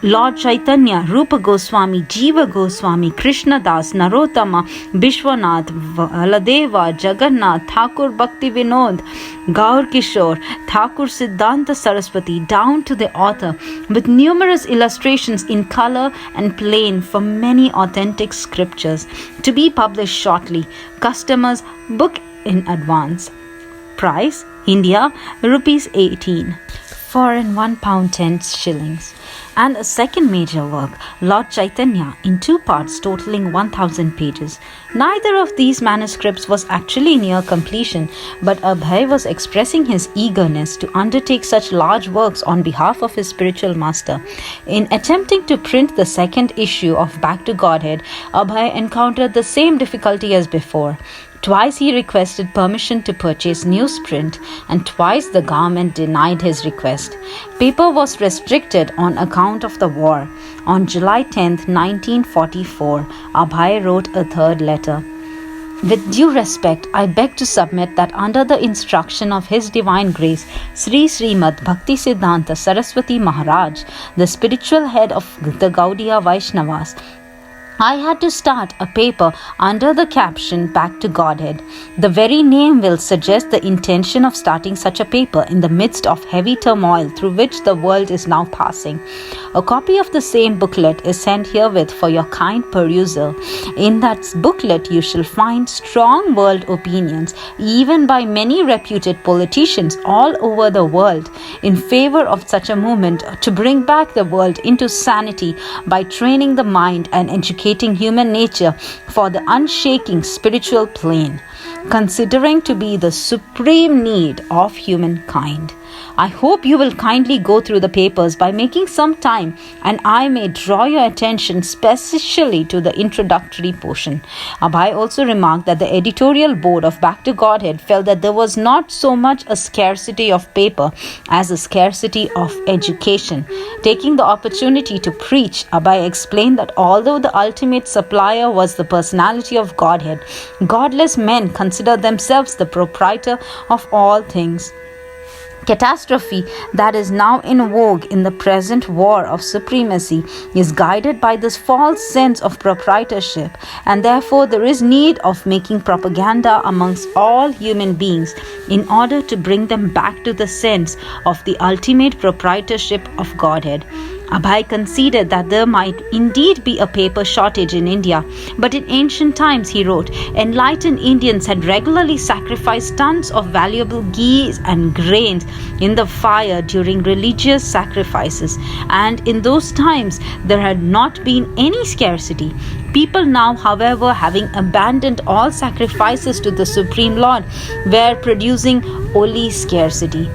Lord Chaitanya, Rupa Goswami, Jiva Goswami, Krishna Das, Narottama, Vishwanath, Valadeva, Jagannath, Thakur Bhakti Vinod, Gaur Kishore, Thakur Siddhanta Saraswati, down to the author, with numerous illustrations in color and plain from many authentic scriptures, to be published shortly. Customers book in advance. Price, India, rupees 18. Foreign £1 10 shillings. And a second major work, Lord Chaitanya, in 2 parts totaling 1,000 pages. Neither of these manuscripts was actually near completion, but Abhay was expressing his eagerness to undertake such large works on behalf of his spiritual master. In attempting to print the second issue of Back to Godhead, Abhay encountered the same difficulty as before. Twice he requested permission to purchase newsprint, and twice the government denied his request. Paper was restricted on account of the war. On July 10, 1944, Abhay wrote a third letter. With due respect, I beg to submit that under the instruction of His Divine Grace, Sri Srimad Bhakti Siddhanta Saraswati Maharaj, the spiritual head of the Gaudiya Vaishnavas, I had to start a paper under the caption Back to Godhead. The very name will suggest the intention of starting such a paper in the midst of heavy turmoil through which the world is now passing. A copy of the same booklet is sent herewith for your kind perusal. In that booklet you shall find strong world opinions, even by many reputed politicians all over the world, in favor of such a movement to bring back the world into sanity by training the mind and educating human nature for the unshaking spiritual plane, considering to be the supreme need of humankind. I hope you will kindly go through the papers by making some time, and I may draw your attention specially to the introductory portion. Abhay also remarked that the editorial board of Back to Godhead felt that there was not so much a scarcity of paper as a scarcity of education. Taking the opportunity to preach, Abhay explained that although the ultimate supplier was the personality of Godhead, godless men consider themselves the proprietor of all things. Catastrophe that is now in vogue in the present war of supremacy is guided by this false sense of proprietorship, and therefore there is need of making propaganda amongst all human beings in order to bring them back to the sense of the ultimate proprietorship of Godhead. Abhay conceded that there might indeed be a paper shortage in India, but in ancient times, he wrote, enlightened Indians had regularly sacrificed tons of valuable ghee and grains in the fire during religious sacrifices, and in those times there had not been any scarcity. People now, however, having abandoned all sacrifices to the Supreme Lord, were producing only scarcity.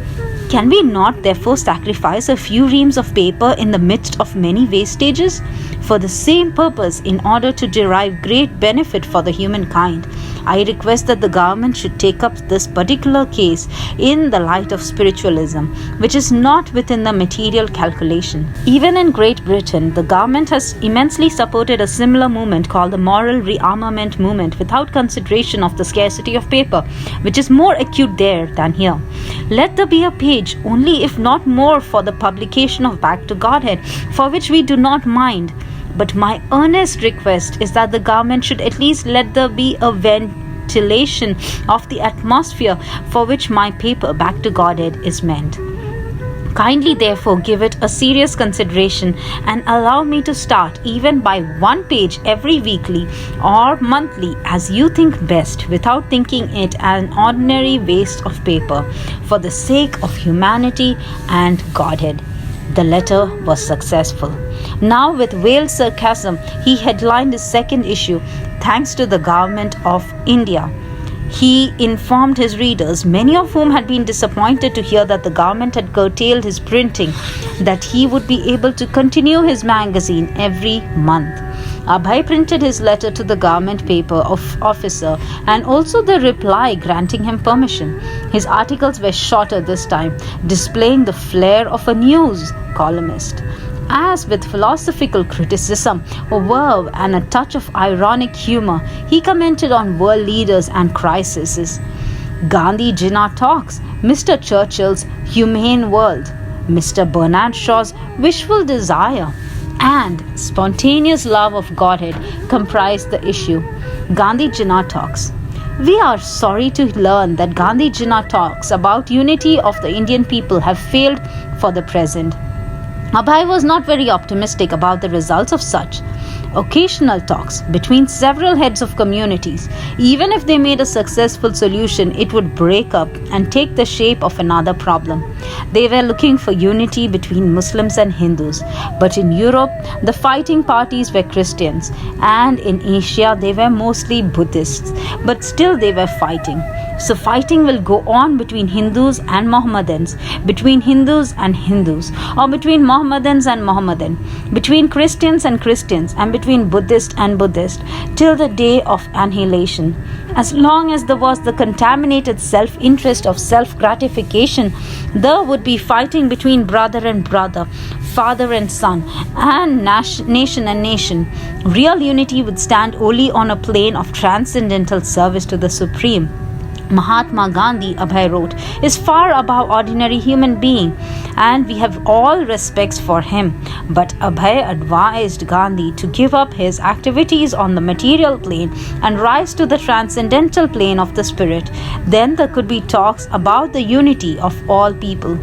Can we not therefore sacrifice a few reams of paper in the midst of many wastages? For the same purpose, in order to derive great benefit for the humankind, I request that the government should take up this particular case in the light of spiritualism, which is not within the material calculation. Even in Great Britain, the government has immensely supported a similar movement called the moral rearmament movement without consideration of the scarcity of paper, which is more acute there than here. Let there be a page, only if not more, for the publication of Back to Godhead, for which we do not mind. But my earnest request is that the government should at least let there be a ventilation of the atmosphere for which my paper Back to Godhead is meant. Kindly therefore give it a serious consideration and allow me to start even by one page every weekly or monthly as you think best, without thinking it an ordinary waste of paper, for the sake of humanity and Godhead. The letter was successful. Now, with veiled sarcasm, he headlined his second issue, thanks to the government of India. He informed his readers, many of whom had been disappointed to hear that the government had curtailed his printing, that he would be able to continue his magazine every month. Abhay printed his letter to the government paper officer and also the reply granting him permission. His articles were shorter this time, displaying the flair of a news columnist. As with philosophical criticism, a verve and a touch of ironic humor, he commented on world leaders and crises. Gandhi Jinnah Talks, Mr. Churchill's Humane World, Mr. Bernard Shaw's Wishful Desire, and Spontaneous Love of Godhead comprised the issue. Gandhi Jinnah Talks. We are sorry to learn that Gandhi Jinnah Talks about unity of the Indian people have failed for the present. Abhay was not very optimistic about the results of such occasional talks between several heads of communities. Even if they made a successful solution, it would break up and take the shape of another problem. They were looking for unity between Muslims and Hindus, but in Europe, the fighting parties were Christians, and in Asia, they were mostly Buddhists, but still they were fighting. So fighting will go on between Hindus and Mohammedans, between Hindus and Hindus, or between Mohammedans and Mohammedan, between Christians and Christians, and between Buddhist and Buddhist, till the day of annihilation. As long as there was the contaminated self-interest of self-gratification, there would be fighting between brother and brother, father and son, and nation and nation. Real unity would stand only on a plane of transcendental service to the Supreme. Mahatma Gandhi, Abhay wrote, is far above ordinary human being, and we have all respects for him. But Abhay advised Gandhi to give up his activities on the material plane and rise to the transcendental plane of the spirit. Then there could be talks about the unity of all people.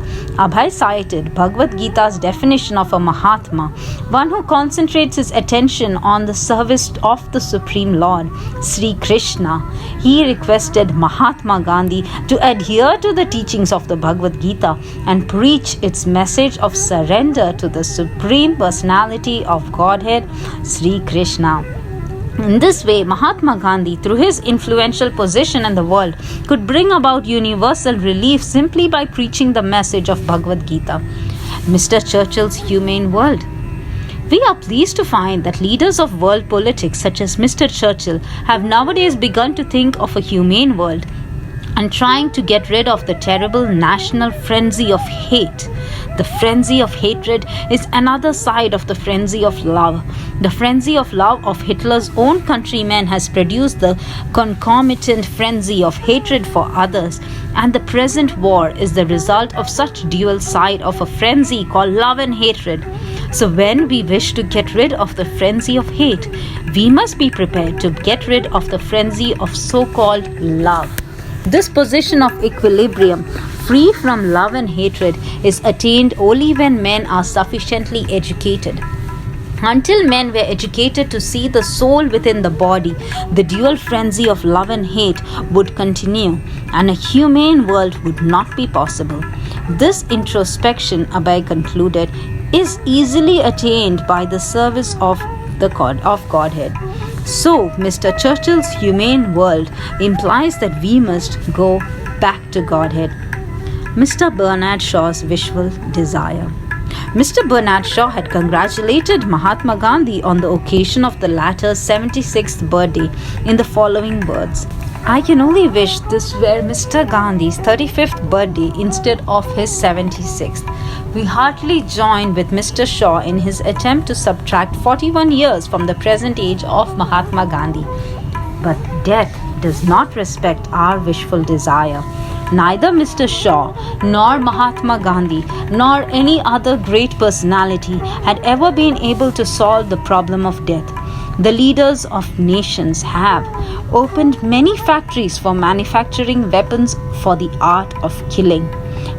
Abhay cited Bhagavad Gita's definition of a Mahatma, one who concentrates his attention on the service of the Supreme Lord, Sri Krishna. He requested Mahatma Gandhi to adhere to the teachings of the Bhagavad Gita and preach its message of surrender to the Supreme Personality of Godhead, Sri Krishna. In this way, Mahatma Gandhi, through his influential position in the world, could bring about universal relief simply by preaching the message of Bhagavad Gita. Mr. Churchill's Humane World. We are pleased to find that leaders of world politics such as Mr. Churchill have nowadays begun to think of a humane world and trying to get rid of the terrible national frenzy of hate. The frenzy of hatred is another side of the frenzy of love. The frenzy of love of Hitler's own countrymen has produced the concomitant frenzy of hatred for others, and the present war is the result of such dual side of a frenzy called love and hatred. So when we wish to get rid of the frenzy of hate, we must be prepared to get rid of the frenzy of so-called love. This position of equilibrium, free from love and hatred, is attained only when men are sufficiently educated. Until men were educated to see the soul within the body, the dual frenzy of love and hate would continue, and a humane world would not be possible. This introspection, Abhay concluded, is easily attained by the service of Godhead. So, Mr. Churchill's humane world implies that we must go back to Godhead. Mr. Bernard Shaw's Wishful Desire. Mr. Bernard Shaw had congratulated Mahatma Gandhi on the occasion of the latter's 76th birthday in the following words. I can only wish this were Mr. Gandhi's 35th birthday instead of his 76th. We heartily join with Mr. Shaw in his attempt to subtract 41 years from the present age of Mahatma Gandhi. But death does not respect our wishful desire. Neither Mr. Shaw, nor Mahatma Gandhi, nor any other great personality had ever been able to solve the problem of death. The leaders of nations have opened many factories for manufacturing weapons for the art of killing.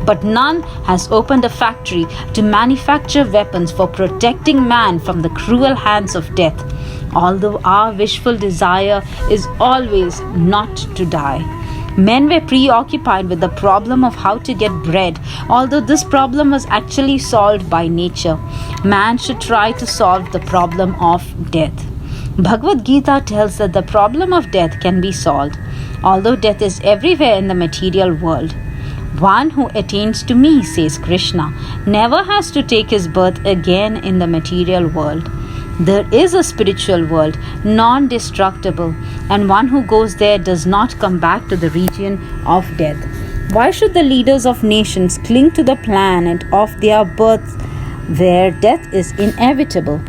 But none has opened a factory to manufacture weapons for protecting man from the cruel hands of death, although our wishful desire is always not to die. Men were preoccupied with the problem of how to get bread, although this problem was actually solved by nature. Man should try to solve the problem of death. Bhagavad Gita tells that the problem of death can be solved, although death is everywhere in the material world. One who attains to me, says Krishna, never has to take his birth again in the material world. There is a spiritual world, non-destructible, and one who goes there does not come back to the region of death. Why should the leaders of nations cling to the planet of their birth where death is inevitable?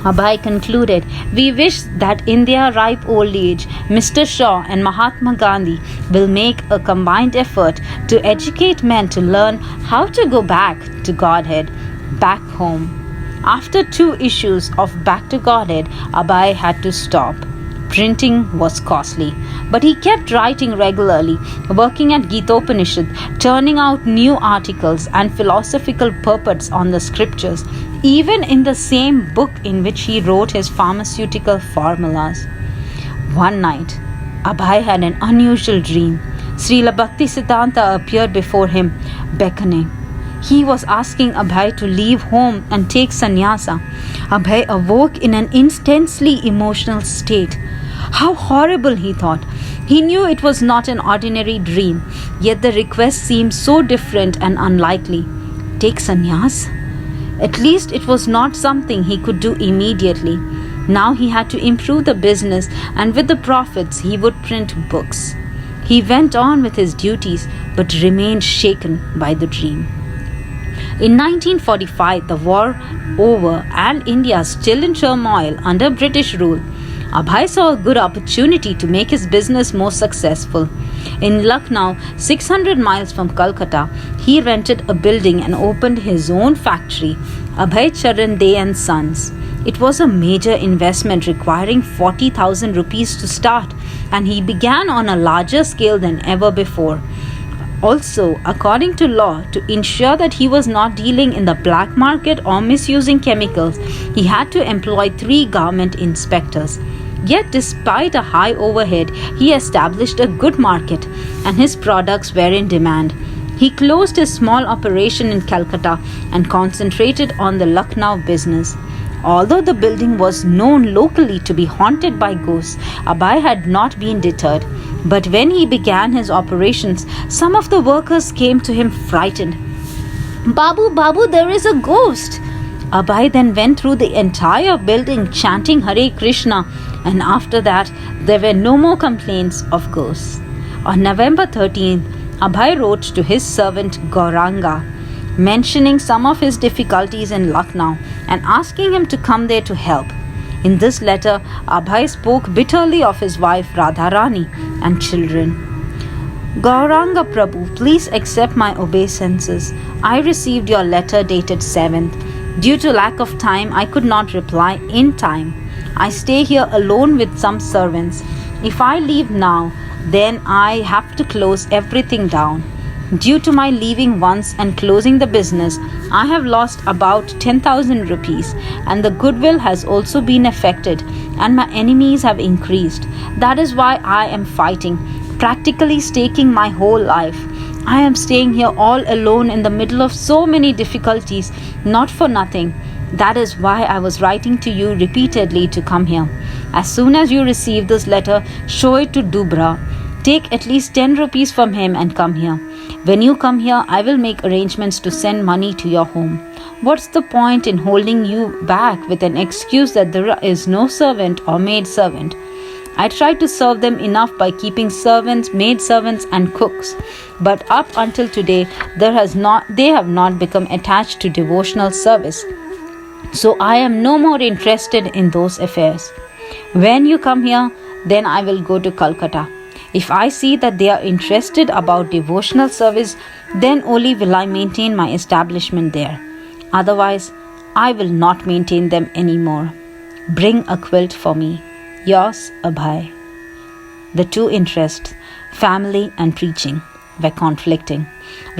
Abhay concluded, "We wish that in their ripe old age, Mr. Shaw and Mahatma Gandhi will make a combined effort to educate men to learn how to go back to Godhead, back home." After 2 issues of Back to Godhead, Abhay had to stop. Printing was costly, but he kept writing regularly, working at Gitopanishad, turning out new articles and philosophical purports on the scriptures, even in the same book in which he wrote his pharmaceutical formulas. One night, Abhay had an unusual dream. Srila Bhaktisiddhanta appeared before him, beckoning. He was asking Abhay to leave home and take sannyasa. Abhay awoke in an intensely emotional state. How horrible, he thought. He knew it was not an ordinary dream, yet the request seemed so different and unlikely. Take sannyas? At least it was not something he could do immediately. Now he had to improve the business, and with the profits he would print books. He went on with his duties, but remained shaken by the dream. In 1945, the war over and India still in turmoil under British rule, Abhay saw a good opportunity to make his business more successful. In Lucknow, 600 miles from Calcutta, he rented a building and opened his own factory, Abhay Charan Dey and Sons. It was a major investment requiring 40,000 rupees to start, and he began on a larger scale than ever before. Also, according to law, to ensure that he was not dealing in the black market or misusing chemicals, he had to employ 3 government inspectors. Yet, despite a high overhead, he established a good market and his products were in demand. He closed his small operation in Calcutta and concentrated on the Lucknow business. Although the building was known locally to be haunted by ghosts, Abhay had not been deterred. But when he began his operations, some of the workers came to him frightened. "Babu, Babu, there is a ghost!" Abhay then went through the entire building chanting Hare Krishna, and after that, there were no more complaints of ghosts. On November 13th, Abhay wrote to his servant Gauranga, mentioning some of his difficulties in Lucknow and asking him to come there to help. In this letter, Abhay spoke bitterly of his wife Radharani and children. "Gauranga Prabhu, please accept my obeisances. I received your letter dated 7th. Due to lack of time, I could not reply in time. I stay here alone with some servants. If I leave now, then I have to close everything down. Due to my leaving once and closing the business, I have lost about 10,000 rupees, and the goodwill has also been affected, and my enemies have increased. That is why I am fighting, practically staking my whole life. I am staying here all alone in the middle of so many difficulties, not for nothing. That is why I was writing to you repeatedly to come here. As soon as you receive this letter, show it to Dubra. Take at least 10 rupees from him and come here. When you come here, I will make arrangements to send money to your home. What's the point in holding you back with an excuse that there is no servant or maid servant? I tried to serve them enough by keeping servants, maid servants, and cooks, but up until today, they have not become attached to devotional service. So I am no more interested in those affairs. When you come here, then I will go to Calcutta. If I see that they are interested about devotional service, then only will I maintain my establishment there. Otherwise, I will not maintain them anymore. Bring a quilt for me. Yours, Abhay." The 2 interests, family and preaching, were conflicting.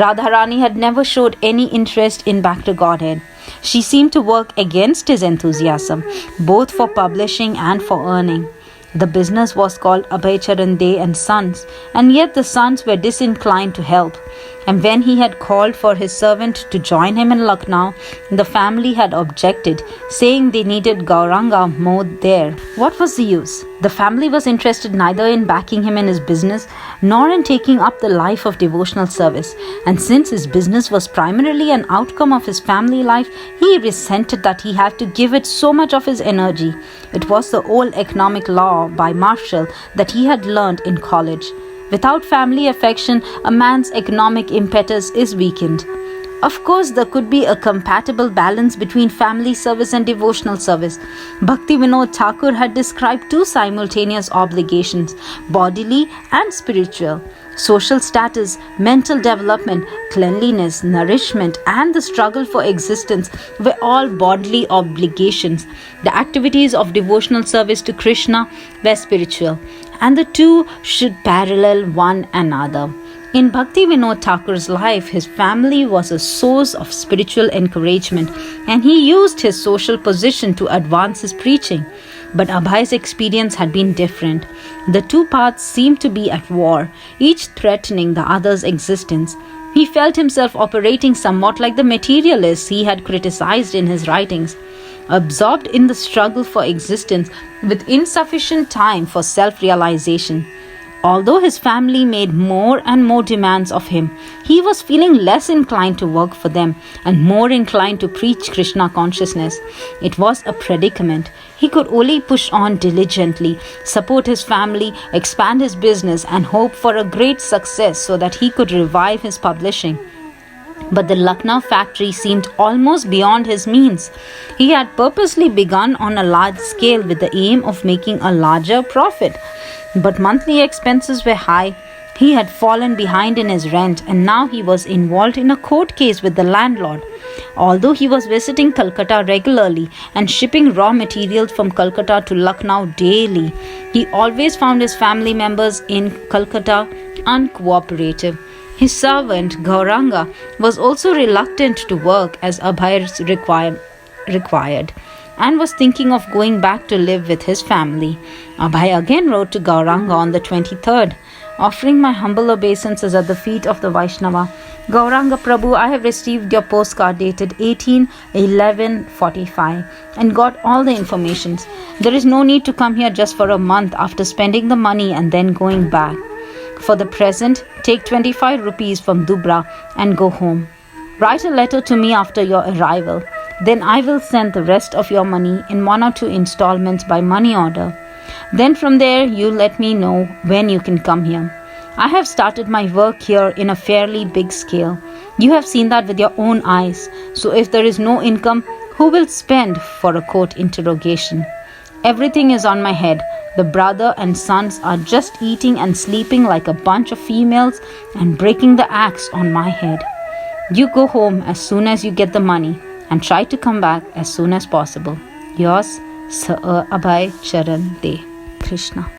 Radharani had never showed any interest in Back to Godhead. She seemed to work against his enthusiasm, both for publishing and for earning. The business was called Abhay Charan Dey and Sons, and yet the sons were disinclined to help. And when he had called for his servant to join him in Lucknow, the family had objected, saying they needed Gauranga more there. What was the use? The family was interested neither in backing him in his business nor in taking up the life of devotional service. And since his business was primarily an outcome of his family life, he resented that he had to give it so much of his energy. It was the old economic law by Marshall that he had learned in college. Without family affection, a man's economic impetus is weakened. Of course, there could be a compatible balance between family service and devotional service. Bhaktivinoda Thakur had described two simultaneous obligations, bodily and spiritual. Social status, mental development, cleanliness, nourishment, and the struggle for existence were all bodily obligations. The activities of devotional service to Krishna were spiritual, and the two should parallel one another. In Bhaktivinoda Thakur's life, his family was a source of spiritual encouragement, and he used his social position to advance his preaching. But Abhay's experience had been different. The two paths seemed to be at war, each threatening the other's existence. He felt himself operating somewhat like the materialists he had criticized in his writings, absorbed in the struggle for existence with insufficient time for self-realization. Although his family made more and more demands of him, he was feeling less inclined to work for them and more inclined to preach Krishna consciousness. It was a predicament. He could only push on diligently, support his family, expand his business, and hope for a great success so that he could revive his publishing. But the Lucknow factory seemed almost beyond his means. He had purposely begun on a large scale with the aim of making a larger profit. But monthly expenses were high. He had fallen behind in his rent, and now he was involved in a court case with the landlord. Although he was visiting Calcutta regularly and shipping raw materials from Calcutta to Lucknow daily, he always found his family members in Calcutta uncooperative. His servant, Gauranga, was also reluctant to work as Abhay required and was thinking of going back to live with his family. Abhay again wrote to Gauranga on the 23rd, offering my humble obeisances at the feet of the Vaishnava. Gauranga Prabhu, I have received your postcard dated 18/11/45 and got all the informations. There is no need to come here just for a month after spending the money and then going back. For the present, take 25 rupees from Dubra and go home. Write a letter to me after your arrival. Then I will send the rest of your money in 1 or 2 installments by money order. Then from there, you let me know when you can come here. I have started my work here in a fairly big scale. You have seen that with your own eyes. So if there is no income, who will spend for a court interrogation? Everything is on my head. The brother and sons are just eating and sleeping like a bunch of females and breaking the axe on my head. You go home as soon as you get the money and try to come back as soon as possible. Yours, Sir Abhay Charan De. Krishna.